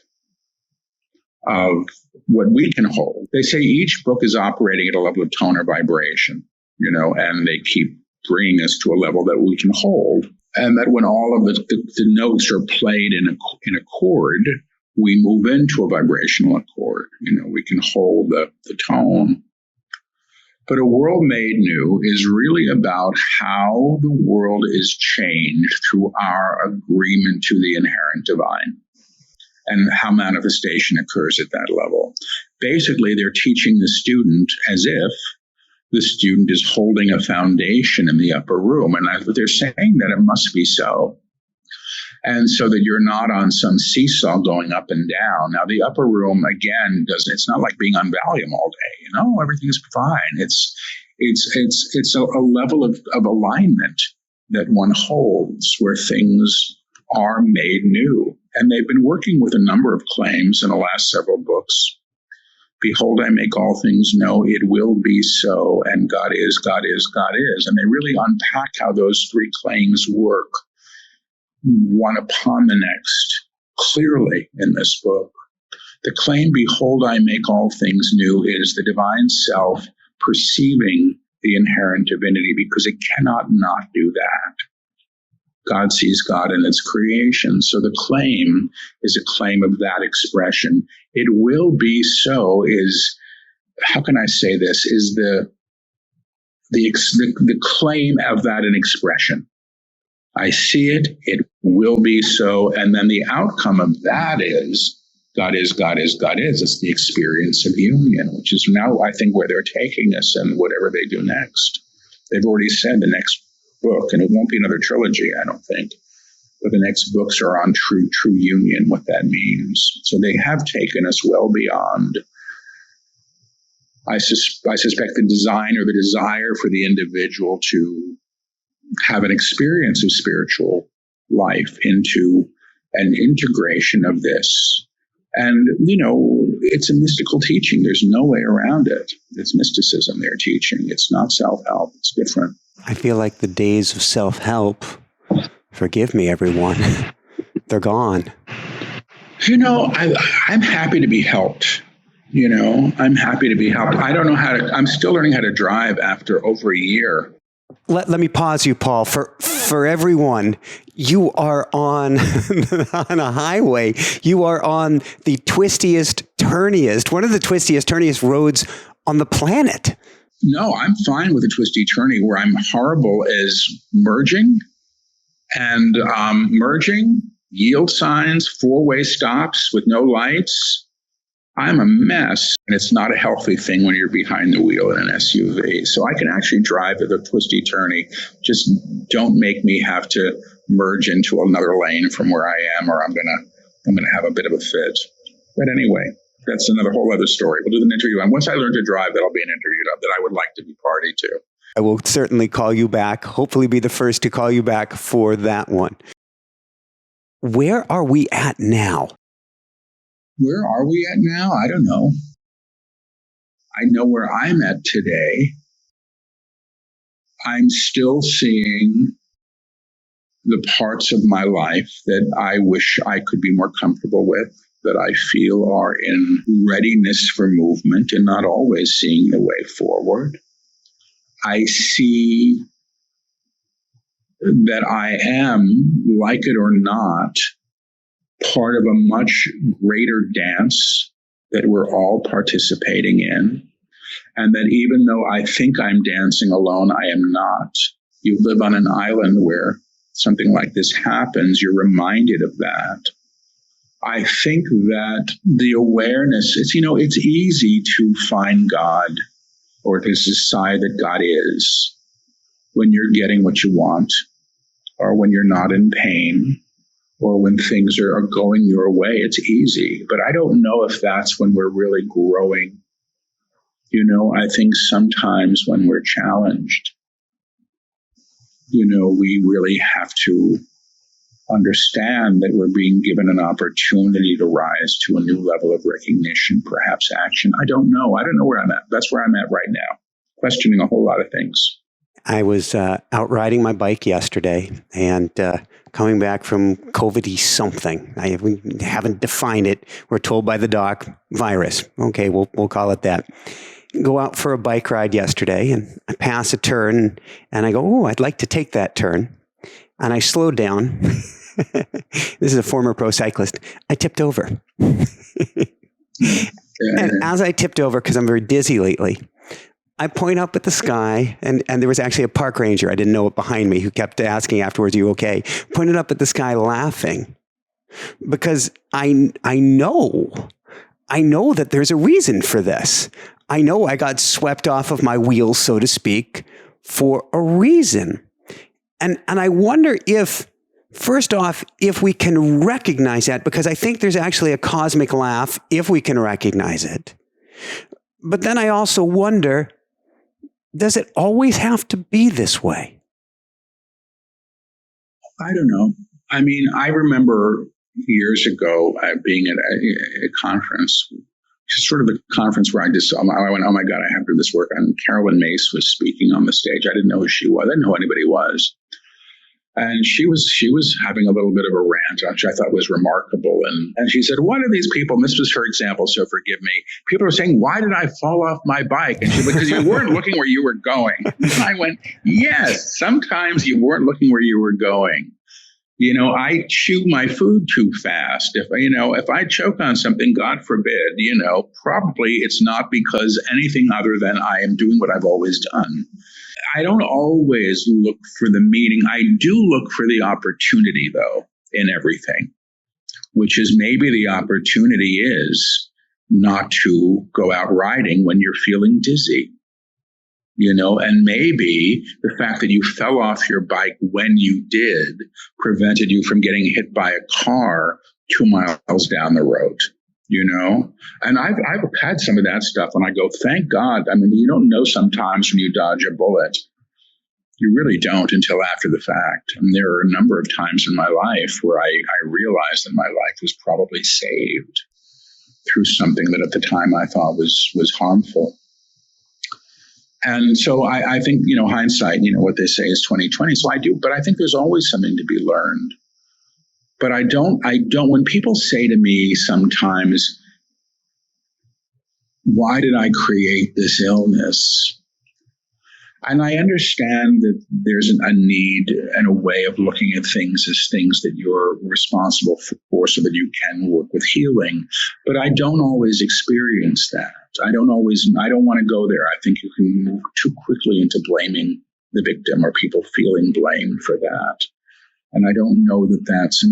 of what we can hold. They say each book is operating at a level of tone or vibration, and they keep bringing us to a level that we can hold. And that when all of the notes are played in a chord, we move into a vibrational accord. We can hold the tone. But A World Made New is really about how the world is changed through our agreement to the inherent divine and how manifestation occurs at that level. Basically, they're teaching the student as if the student is holding a foundation in the upper room. And they're saying that it must be so. And so that you're not on some seesaw going up and down. Now, the upper room, again, it's not like being on Valium all day. Everything's fine. It's a level of alignment that one holds where things are made new. And they've been working with a number of claims in the last several books. Behold, I make all things know, it will be so, and God is, God is, God is. And they really unpack how those three claims work, one upon the next, clearly in this book. The claim, behold, I make all things new, is the divine self perceiving the inherent divinity, because it cannot not do that. God sees God in its creation. So the claim is a claim of that expression. It will be so is, how can I say this, is the claim of that an expression. I see it, it will be so, and then the outcome of that is God is, God is, God is. It's the experience of union, which is now, I think, where they're taking us and whatever they do next. They've already said the next book, and it won't be another trilogy, I don't think, but the next books are on true union, what that means. So they have taken us well beyond, I suspect, the design or the desire for the individual to have an experience of spiritual life into an integration of this. And, it's a mystical teaching. There's no way around it. It's mysticism they're teaching. It's not self-help. It's different. I feel like the days of self-help, forgive me, everyone, they're gone. I'm happy to be helped. I'm happy to be helped. I don't know I'm still learning how to drive after over a year. Let me pause you, Paul. For everyone, you are on a highway. You are on the twistiest, turniest, one of the twistiest, turniest roads on the planet. No, I'm fine with a twisty turny. Where I'm horrible is merging and yield signs, four-way stops with no lights. I'm a mess, and it's not a healthy thing when you're behind the wheel in an SUV. So I can actually drive at a twisty turny. Just don't make me have to merge into another lane from where I am, or I'm gonna have a bit of a fit. But anyway, that's another whole other story. We'll do an interview, and once I learn to drive, that'll be an interview that I would like to be party to. I will certainly call you back. Hopefully, be the first to call you back for that one. Where are we at now? Where are we at now? I don't know. I know where I'm at today. I'm still seeing the parts of my life that I wish I could be more comfortable with, that I feel are in readiness for movement and not always seeing the way forward. I see that I am, like it or not, part of a much greater dance that we're all participating in. And that even though I think I'm dancing alone, I am not. You live on an island where something like this happens, you're reminded of that. I think that the awareness, it's easy to find God or to decide that God is when you're getting what you want, or when you're not in pain, or when things are going your way. It's easy. But I don't know if that's when we're really growing. I think sometimes when we're challenged, we really have to understand that we're being given an opportunity to rise to a new level of recognition, perhaps action. I don't know. I don't know where I'm at. That's where I'm at right now, questioning a whole lot of things. I was out riding my bike yesterday and coming back from COVID-y something. I haven't defined it. We're told by the doc, virus. Okay, we'll call it that. Go out for a bike ride yesterday, and I pass a turn, and I go, oh, I'd like to take that turn. And I slowed down. This is a former pro cyclist. I tipped over. And as I tipped over, because I'm very dizzy lately, I point up at the sky, and there was actually a park ranger, I didn't know it, behind me, who kept asking afterwards, "Are you okay?" Pointed up at the sky laughing, because I know that there's a reason for this. I know I got swept off of my wheels, so to speak, for a reason. And I wonder if, first off, if we can recognize that, because I think there's actually a cosmic laugh if we can recognize it. But then I also wonder, does it always have to be this way? I don't know. I mean, I remember years ago being at a conference, sort of a conference where I went, oh my God, I have to do this work. And Carolyn Mace was speaking on the stage. I didn't know who she was. I didn't know who anybody was. And she was having a little bit of a rant, which I thought was remarkable. And she said, what are these people? And this was her example, so forgive me. People are saying, why did I fall off my bike? And she said, because you weren't looking where you were going. And I went, yes, sometimes you weren't looking where you were going. I chew my food too fast. If I choke on something, God forbid, probably it's not because anything other than I am doing what I've always done. I don't always look for the meaning. I do look for the opportunity, though, in everything, which is maybe the opportunity is not to go out riding when you're feeling dizzy. And maybe the fact that you fell off your bike when you did prevented you from getting hit by a car 2 miles down the road, And I've had some of that stuff when I go, thank God. I mean, you don't know sometimes when you dodge a bullet. You really don't until after the fact. And there are a number of times in my life where I realized that my life was probably saved through something that at the time I thought was harmful. And so I think, hindsight, what they say is 20/20. So I do, but I think there's always something to be learned. But I don't, when people say to me sometimes, why did I create this illness? And I understand that there's a need and a way of looking at things as things that you're responsible for so that you can work with healing. But I don't always experience that. I don't want to go there. I think you can move too quickly into blaming the victim or people feeling blamed for that. And I don't know that that's, and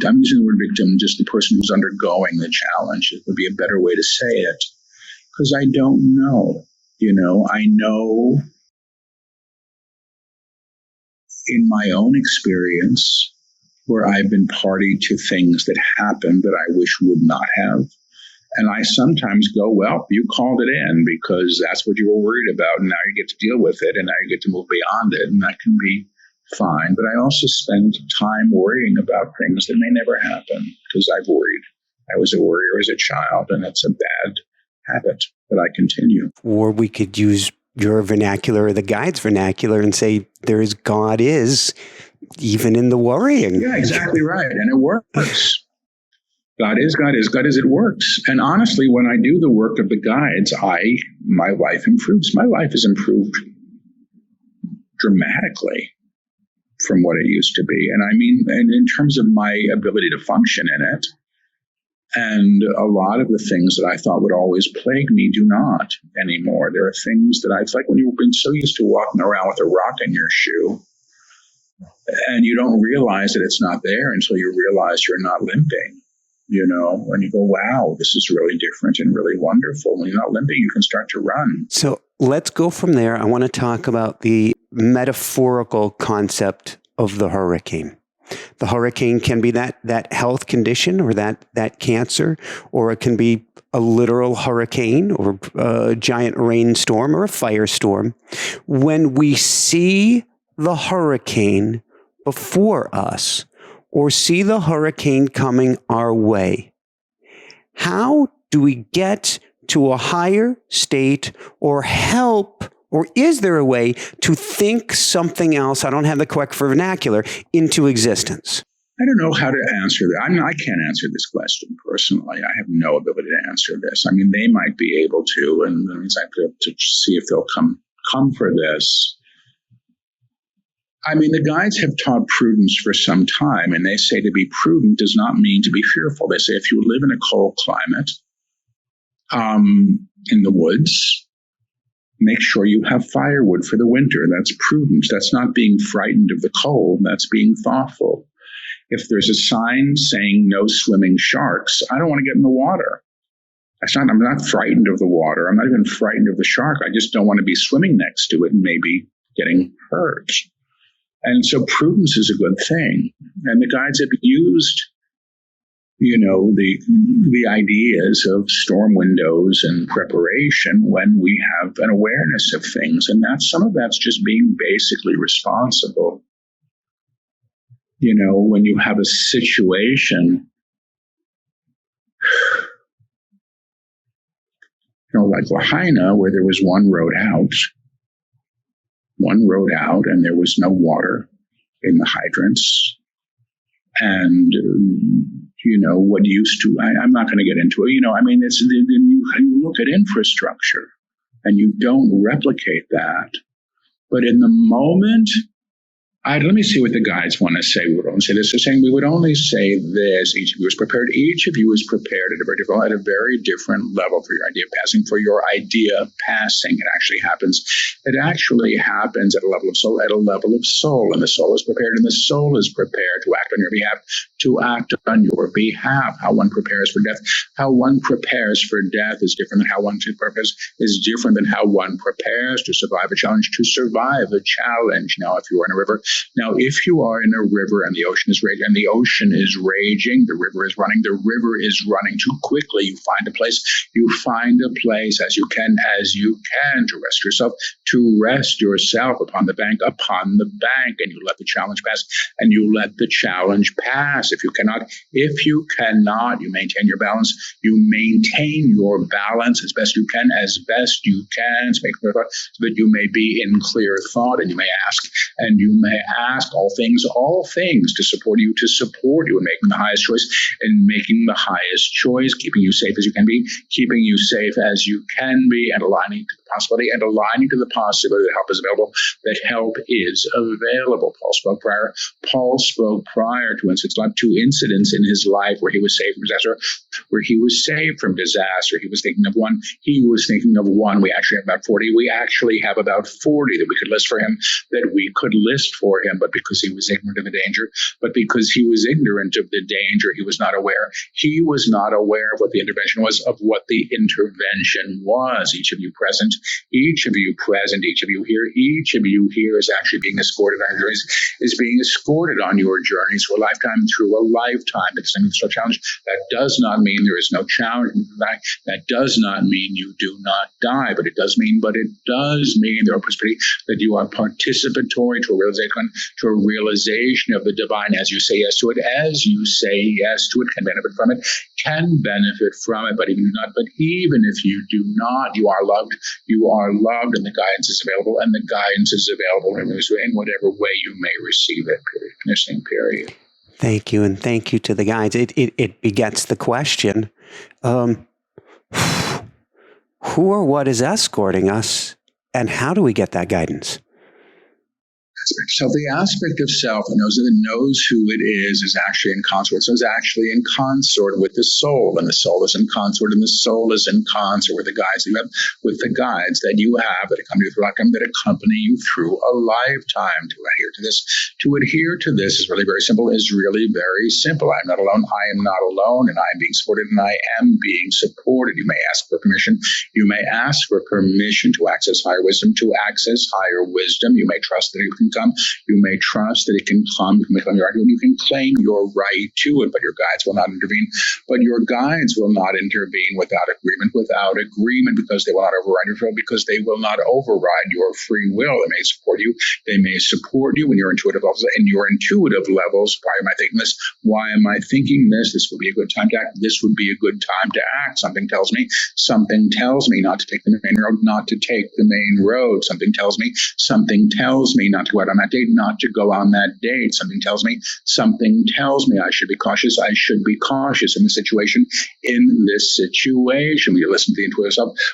I'm using the word victim, just the person who's undergoing the challenge. It would be a better way to say it. Because I don't know, I know in my own experience where I've been party to things that happened that I wish would not have. And I sometimes go, well, you called it in because that's what you were worried about. And now you get to deal with it. And now you get to move beyond it. And that can be fine. But I also spend time worrying about things that may never happen because I've worried. I was a worrier as a child, and it's a bad habit that I continue. Or we could use your vernacular or the guide's vernacular and say, God is Even in the worrying. Yeah, exactly right. And it works. God is, it works. And honestly, when I do the work of the guides, my life improves. My life has improved dramatically from what it used to be. And I mean, and in terms of my ability to function in it, and a lot of the things that I thought would always plague me do not anymore. There are things that it's like when you've been so used to walking around with a rock in your shoe, and you don't realize that it's not there until you realize you're not limping. And you go, wow, this is really different and really wonderful. When you're not limping, you can start to run. So let's go from there. I want to talk about the metaphorical concept of the hurricane. The hurricane can be that health condition or that cancer, or it can be a literal hurricane or a giant rainstorm or a firestorm. When we see the hurricane before us, or see the hurricane coming our way, how do we get to a higher state or help, or is there a way to think something else, I don't have the correct vernacular, into existence? I don't know how to answer that. I can't answer this question personally. I have no ability to answer this. I mean, they might be able to, and I have to see if they'll come for this. I mean, the guides have taught prudence for some time, and they say to be prudent does not mean to be fearful. They say if you live in a cold climate, in the woods, make sure you have firewood for the winter. That's prudent. That's not being frightened of the cold. That's being thoughtful. If there's a sign saying no swimming sharks, I don't want to get in the water. I'm not frightened of the water. I'm not even frightened of the shark. I just don't want to be swimming next to it and maybe getting hurt. And so prudence is a good thing. And the guides have used, the ideas of storm windows and preparation when we have an awareness of things. And some of that's just being basically responsible. When you have a situation, like Lahaina, where there was one road out, and there was no water in the hydrants. And, what used to, I'm not going to get into it, you look at infrastructure and you don't replicate that. But in the moment, let me see what the guides want to say. We would only say this. They're saying we would only say this. Each of you is prepared. Each of you is prepared at a very different level for your idea of passing. For your idea of passing, it actually happens. It actually happens at a level of soul. At a level of soul, and the soul is prepared, and the soul is prepared to act on your behalf. To act on your behalf. How one prepares for death. How one prepares for death is different than how one prepares. Is different than how one prepares to survive a challenge. To survive a challenge. Now, if you are in a river. Now, if you are in a river and the ocean is raging, the river is running too quickly, you find a place as you can to rest yourself upon the bank, and you let the challenge pass, If you cannot, you maintain your balance. You maintain your balance as best you can, so that you may be in clear thought, and you may ask all things to support you in making the highest choice, keeping you safe as you can be, and aligning to the possibility that help is available. Paul spoke prior to incidents in his life where he was saved from disaster. He was thinking of one. We actually have about 40. We actually have about 40 that we could list for him, but because he was ignorant of the danger, he was not aware. He was not aware of what the intervention was, Each of you present, each of you here is actually being escorted on your journeys, on your journeys through a lifetime. It's a challenge. That does not mean there is no challenge. That does not mean you do not die, but it does mean there are possibility that you are participatory to a realization of the divine. As you say yes to it, can benefit from it, but even if you do not, you are loved, You are loved, and the guidance is available, and the guidance is available in whatever way you may receive it, period. Finishing period. Thank you, and thank you to the guides. It begets the question, who or what is escorting us, and how do we get that guidance? So the aspect of self that knows who it is actually in consort. So it's actually in consort with the soul, and the soul is in consort, and the soul is in concert with the guides that you have, that accompany you through a lifetime. To adhere to this is really very simple. Is really very simple. I'm not alone. I am not alone, and I am being supported, and I am being supported. You may ask for permission. You may ask for permission to access higher wisdom. You may trust that it can come. You may trust that it can come. You can claim your argument. You can claim your right to it, but your guides will not intervene. But your guides will not intervene without agreement, because they will not override your will, because they will not override your free will. They may support you. They may support you in your intuitive levels. In your intuitive levels, why am I thinking this? Why am I thinking this? This would be a good time to act. This would be a good time to act. Something tells me not to take the main road, not to take the main road. Something tells me not to go out on that date, not to go on that date. Something tells me I should be cautious. I should be cautious in this situation.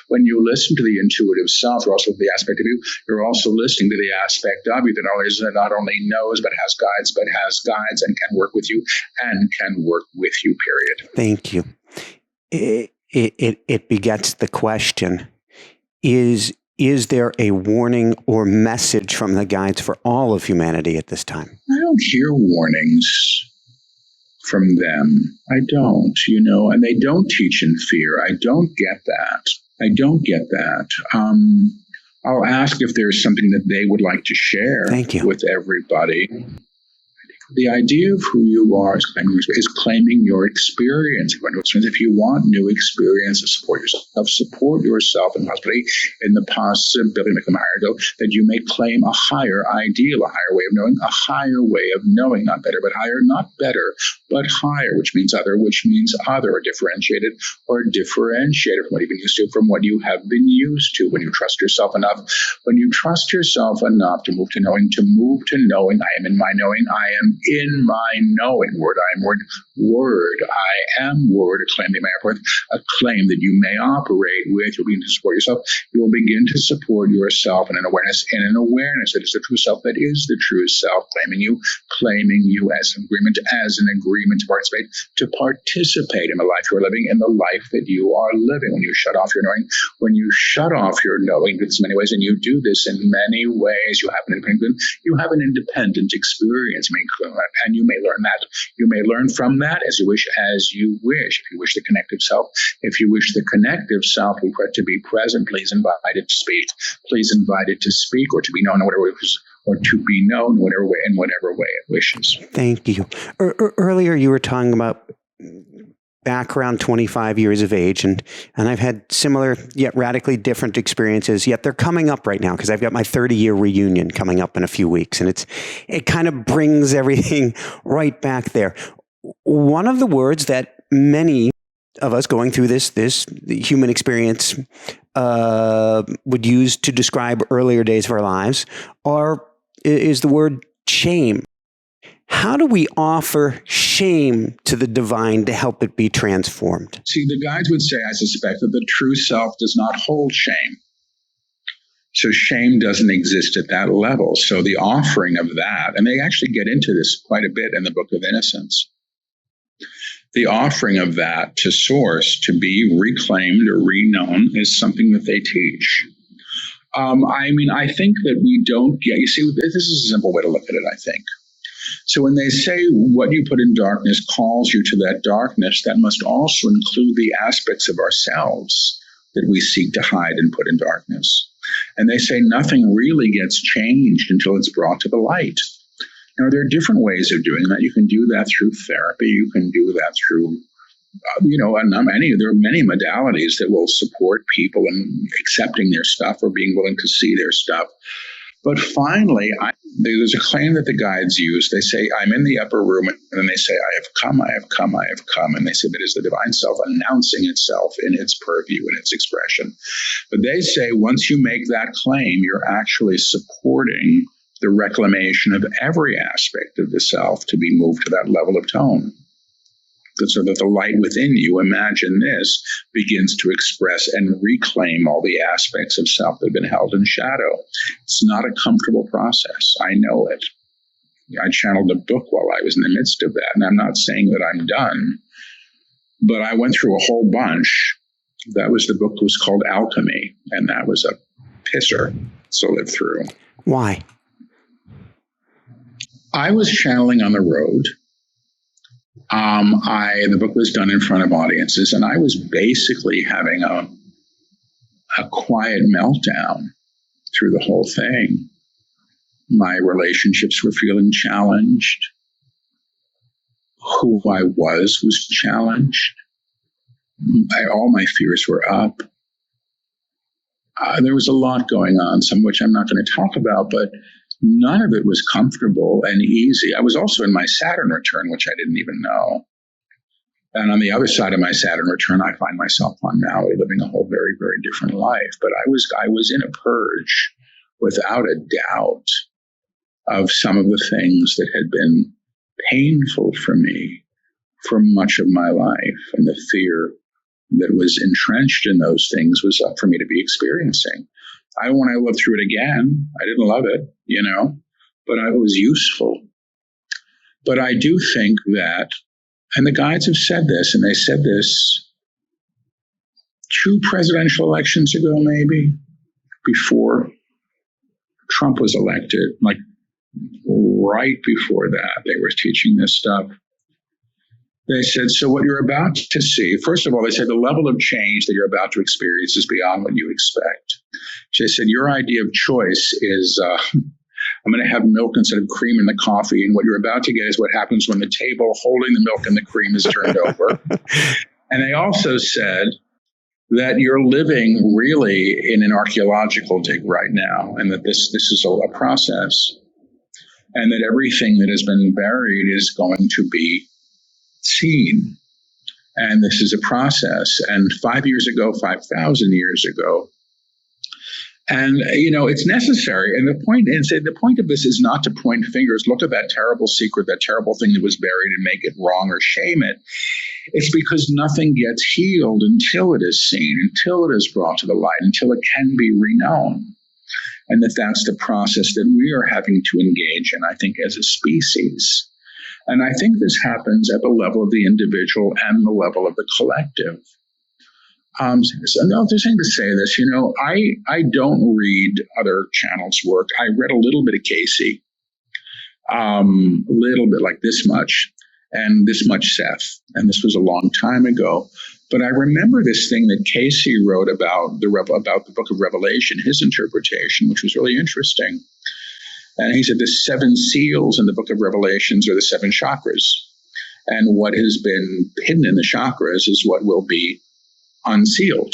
When you listen to the intuitive self, you're also the aspect of you. You're also listening to the aspect of you that not only knows but has guides and can work with you period. Thank you. It begets the question, is there a warning or message from the guides for all of humanity at this time? I don't hear warnings from them. I don't, and they don't teach in fear. I don't get that. I'll ask if there's something that they would like to share with everybody. The idea of who you are is claiming your experience. If you want new experiences, support yourself in possibility, make them higher, that you may claim a higher ideal, a higher way of knowing, not better, but higher, not better, but higher, which means other, or differentiated from what you've been used to, from what you have been used to. When you trust yourself enough to move to knowing, I am in my knowing, I am in my knowing. I am word, a claim that you may operate with. You'll begin to support yourself. You will begin to support yourself in an awareness that is the true self, that is the true self, claiming you as an agreement to participate in the life you're living, in the life that you are living. When you shut off your knowing, you do this in many ways, and you do this in many ways. You have an independent experience, and you may learn that. You may learn from that as you wish. If you wish the connective self, to be present, please invite it to speak. Please invite it to speak, or to be known in whatever way, in whatever way it wishes. Thank you. Earlier, you were talking about back around 25 years of age, and I've had similar yet radically different experiences, yet they're coming up right now because I've got my 30-year reunion coming up in a few weeks, and it kind of brings everything right back there. One of the words that many of us going through this human experience would use to describe earlier days of our lives is the word shame. How do we offer shame to the divine to help it be transformed? See, the guides would say, I suspect, that the true self does not hold shame. So shame doesn't exist at that level. So the offering of that, and they actually get into this quite a bit in the Book of Innocence, the offering of that to Source to be reclaimed or reknown is something that they teach. I think that we don't get, this is a simple way to look at it, I think. So when they say what you put in darkness calls you to that darkness, that must also include the aspects of ourselves that we seek to hide and put in darkness. And they say nothing really gets changed until it's brought to the light. Now, there are different ways of doing that. You can do that through therapy. You can do that through, there are many modalities that will support people in accepting their stuff or being willing to see their stuff. But finally, there's a claim that the guides use. They say, I'm in the upper room, and then they say, I have come, I have come, I have come. And they say that is the divine self announcing itself in its purview and its expression. But they say once you make that claim, you're actually supporting the reclamation of every aspect of the self to be moved to that level of tone. So that the light within you, imagine this, begins to express and reclaim all the aspects of self that have been held in shadow. It's not a comfortable process. I know it. I channeled a book while I was in the midst of that, and I'm not saying that I'm done, but I went through a whole bunch. The book was called Alchemy, and that was a pisser to live through. Why? I was channeling on the road. The book was done in front of audiences, and I was basically having a quiet meltdown through the whole thing. My relationships were feeling challenged. Who I was challenged. All my fears were up. There was a lot going on, some of which I'm not going to talk about, but none of it was comfortable and easy. I was also in my Saturn return, which I didn't even know. And on the other side of my Saturn return, I find myself on Maui living a whole very, very different life. But I was in a purge, without a doubt, of some of the things that had been painful for me for much of my life. And the fear that was entrenched in those things was up for me to be experiencing. When I lived through it again, I didn't love it, but it was useful. But I do think that, and the guides have said this, and they said this 2 presidential elections ago, maybe, before Trump was elected, like right before that, they were teaching this stuff. They said, so what you're about to see, first of all, they said the level of change that you're about to experience is beyond what you expect. They said, your idea of choice is, I'm going to have milk instead of cream in the coffee. And what you're about to get is what happens when the table holding the milk and the cream is turned over. And they also said that you're living really in an archaeological dig right now, and that this is a process, and that everything that has been buried is going to be seen. And this is a process. And 5,000 years ago, and, it's necessary. And the point of this is not to point fingers, look at that terrible secret, that terrible thing that was buried, and make it wrong or shame it. It's because nothing gets healed until it is seen, until it is brought to the light, until it can be reknown. And that's the process that we are having to engage in, I think, as a species. And I think this happens at the level of the individual and the level of the collective. So no, they're saying to say this, I don't read other channels' work. I read a little bit of Casey, a little bit, like this much, and this much Seth. And this was a long time ago. But I remember this thing that Casey wrote about the Book of Revelation, his interpretation, which was really interesting. And he said the 7 seals in the Book of Revelations are the 7 chakras. And what has been hidden in the chakras is what will be unsealed.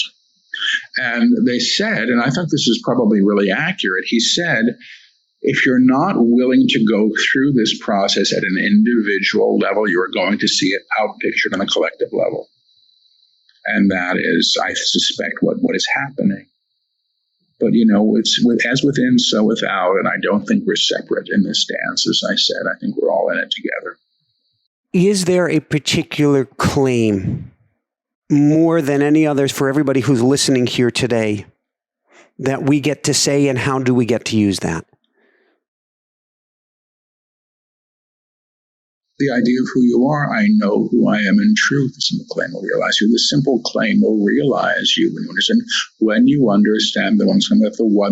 And they said, and I think this is probably really accurate, he said, if you're not willing to go through this process at an individual level, you're going to see it outpictured on a collective level. And that is, I suspect, what is happening. But, it's as within, so without, and I don't think we're separate in this dance. As I said, I think we're all in it together. Is there a particular claim, more than any others, for everybody who's listening here today, that we get to say, and how do we get to use that? The idea of who you are, I know who I am in truth. The simple claim will realize you. The simple claim will realize you. When you understand the one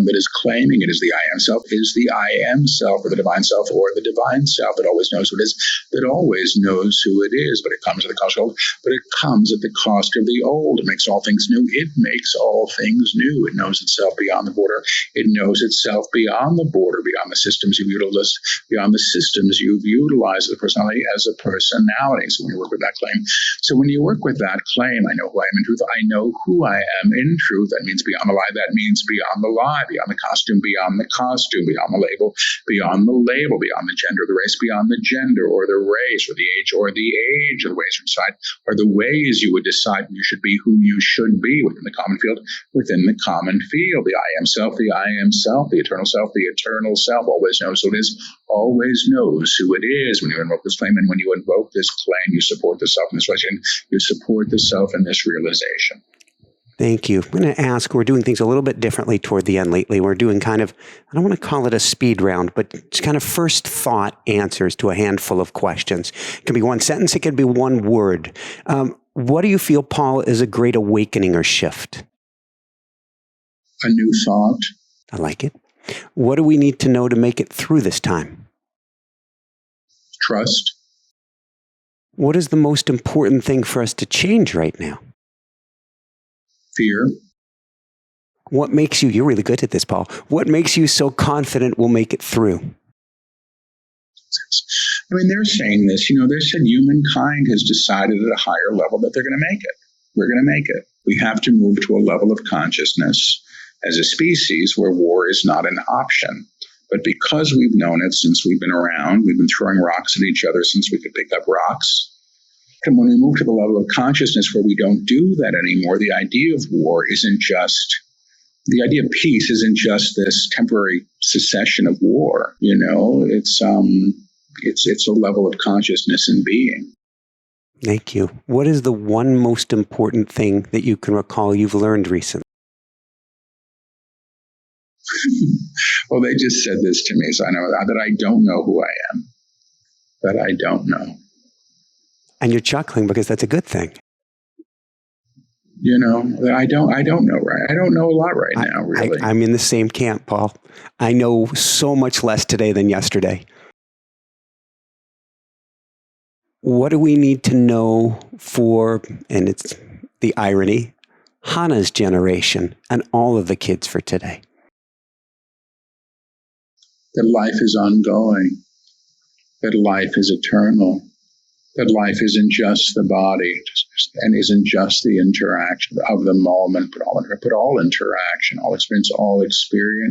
that is claiming it is the I am self, is the I am self, or the divine self, or the divine self that always knows who it is, that always knows who it is, but it comes at the cost of the old. But it comes at the cost of the old. It makes all things new. It makes all things new. It knows itself beyond the border. It knows itself beyond the border, beyond the systems you've utilized, the personality personality as a personality. So when you work with that claim, I know who I am in truth. I know who I am in truth. That means beyond the lie. That means beyond the lie, beyond the costume, beyond the costume, beyond the label, beyond the gender, the race, beyond the gender or the race or the age or the age, or the ways you decide, or the ways you would decide you should be who you should be within the common field, the I am self, the eternal self, always knows who it is, always knows who it is. When you invoke this claim, and when you invoke this claim, you support the self in this realization, you support the self in this realization. Thank you. I'm going to ask, we're doing things a little bit differently toward the end lately. We're doing kind of, I don't want to call it a speed round, but it's kind of first thought answers to a handful of questions. It can be one sentence, it could be one word. What do you feel, Paul, is a great awakening or shift? A new thought. I like it. What do we need to know to make it through this time? Trust. What is the most important thing for us to change right now? Fear. What makes you, you're really good at this, Paul, what makes you so confident we'll make it through? I mean, they're saying this, they said humankind has decided at a higher level that they're going to make it. We're going to make it. We have to move to a level of consciousness as a species where war is not an option. But because we've known it since we've been around, we've been throwing rocks at each other since we could pick up rocks. And when we move to the level of consciousness where we don't do that anymore, the idea of war isn't just, the idea of peace isn't just this temporary cessation of war. It's a level of consciousness and being. Thank you. What is the one most important thing that you can recall you've learned recently? Well, they just said this to me, so I know that I don't know who I am. That I don't know. And you're chuckling because that's a good thing. I don't know, right? I don't know a lot right now, really. I'm in the same camp, Paul. I know so much less today than yesterday. What do we need to know for, and it's the irony, Hannah's generation and all of the kids for today? That life is ongoing, that life is eternal, that life isn't just the body and isn't just the interaction of the moment, but all interaction, all experience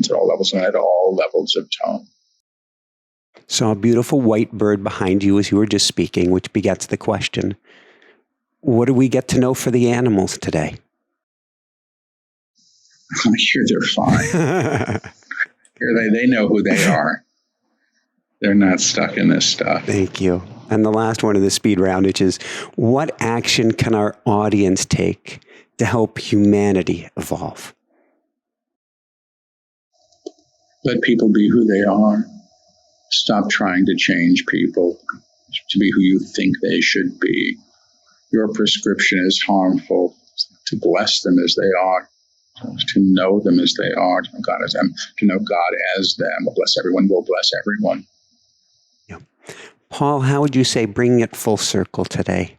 at all levels and at all levels of tone. Saw a beautiful white bird behind you as you were just speaking, which begets the question, what do we get to know for the animals today? I'm sure they're fine. They know who they are. They're not stuck in this stuff. Thank you. And the last one of the speed round, which is, what action can our audience take to help humanity evolve? Let people be who they are. Stop trying to change people to be who you think they should be. Your prescription is harmful. To bless them as they are, to know them as they are, to know God as them, to know God as them. We'll bless everyone. We'll bless everyone. Yeah. Paul, how would you say, bringing it full circle today,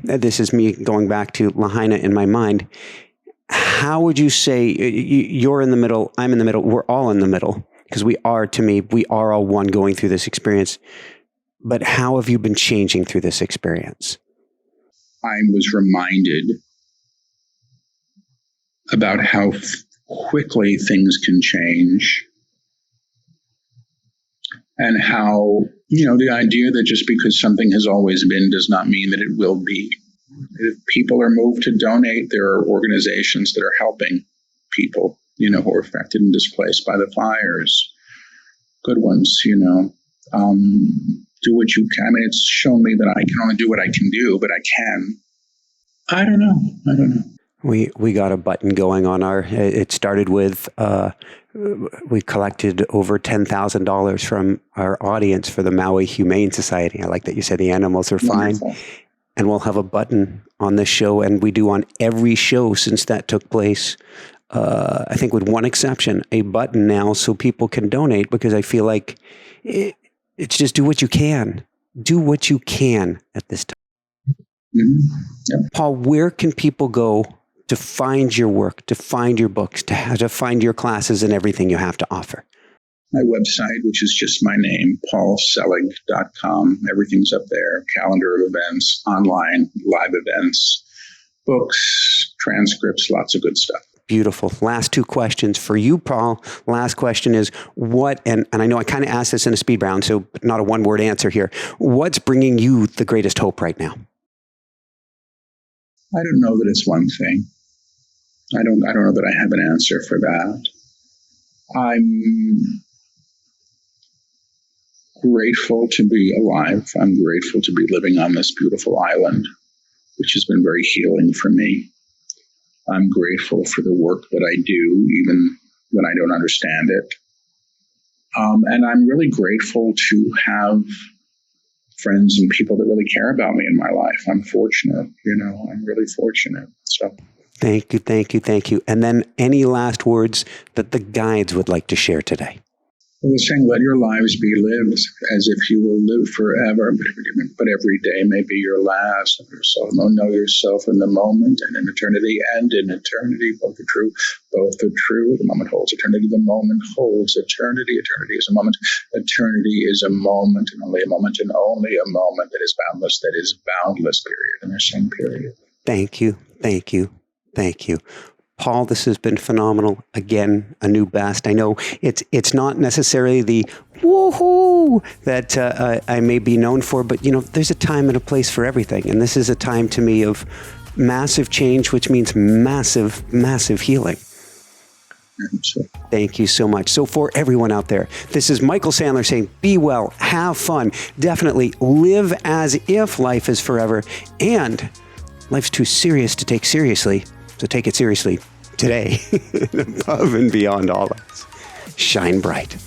this is me going back to Lahaina in my mind, how would you say, you're in the middle, I'm in the middle, we're all in the middle, because we are all one going through this experience, but how have you been changing through this experience? I was reminded about how quickly things can change, and how, the idea that just because something has always been does not mean that it will be. If people are moved to donate, there are organizations that are helping people, who are affected and displaced by the fires. Good ones, do what you can. I mean, it's shown me that I can only do what I can do, but I can. I don't know. We got a button going on it started with, we collected over $10,000 from our audience for the Maui Humane Society. I like that you said the animals are fine. Wonderful. And we'll have a button on this show, and we do on every show since that took place. I think with one exception, a button now so people can donate, because I feel like it's just do what you can. Do what you can at this time. Mm-hmm. Yep. Paul, where can people go to find your work, to find your books, to find your classes and everything you have to offer? my website, which is just my name, paulselig.com. Everything's up there. Calendar of events, online, live events, books, transcripts, lots of good stuff. Beautiful. Last two questions for you, Paul. Last question is what, and I know I kind of asked this in a speed round, so not a one-word answer here. What's bringing you the greatest hope right now? I don't know that it's one thing. I don't know that I have an answer for that. I'm grateful to be alive. I'm grateful to be living on this beautiful island, which has been very healing for me. I'm grateful for the work that I do, even when I don't understand it. And I'm really grateful to have friends and people that really care about me in my life. I'm fortunate, I'm really fortunate. So thank you, thank you, thank you. And then any last words that the guides would like to share today? Well, the saying, let your lives be lived as if you will live forever, but every day may be your last. Know yourself in the moment and in eternity, and in eternity, both are true. The moment holds eternity, the moment holds eternity. Eternity is a moment. Eternity is a moment, and only a moment, and only a moment that is boundless, period. And they're saying period. Thank you, thank you, thank you. Paul, this has been phenomenal. Again, a new best. I know it's not necessarily the woohoo that I may be known for, but there's a time and a place for everything. And this is a time to me of massive change, which means massive, massive healing. Thank you so much. So for everyone out there, this is Michael Sandler saying, be well, have fun, definitely live as if life is forever, and life's too serious to take seriously. So take it seriously today, above and beyond all else. Shine bright.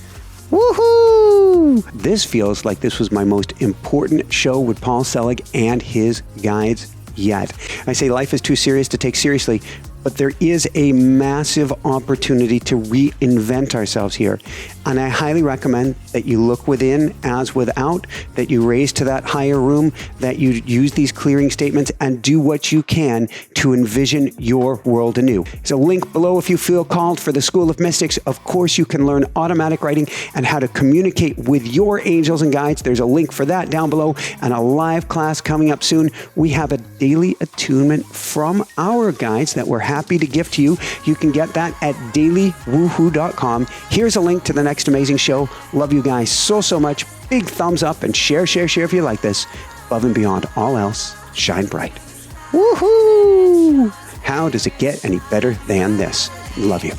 Woohoo! This feels like this was my most important show with Paul Selig and his guides yet. I say life is too serious to take seriously, but there is a massive opportunity to reinvent ourselves here. And I highly recommend that you look within as without, that you raise to that higher room, that you use these clearing statements and do what you can to envision your world anew. There's a link below if you feel called for the School of Mystics. Of course, you can learn automatic writing and how to communicate with your angels and guides. There's a link for that down below, and a live class coming up soon. We have a daily attunement from our guides that we're happy to gift to you. You can get that at dailywoohoo.com. Here's a link to the next amazing show. Love you guys so much. Big thumbs up and share if you like this. Above and beyond all else, shine bright. Woohoo! How does it get any better than this? Love you.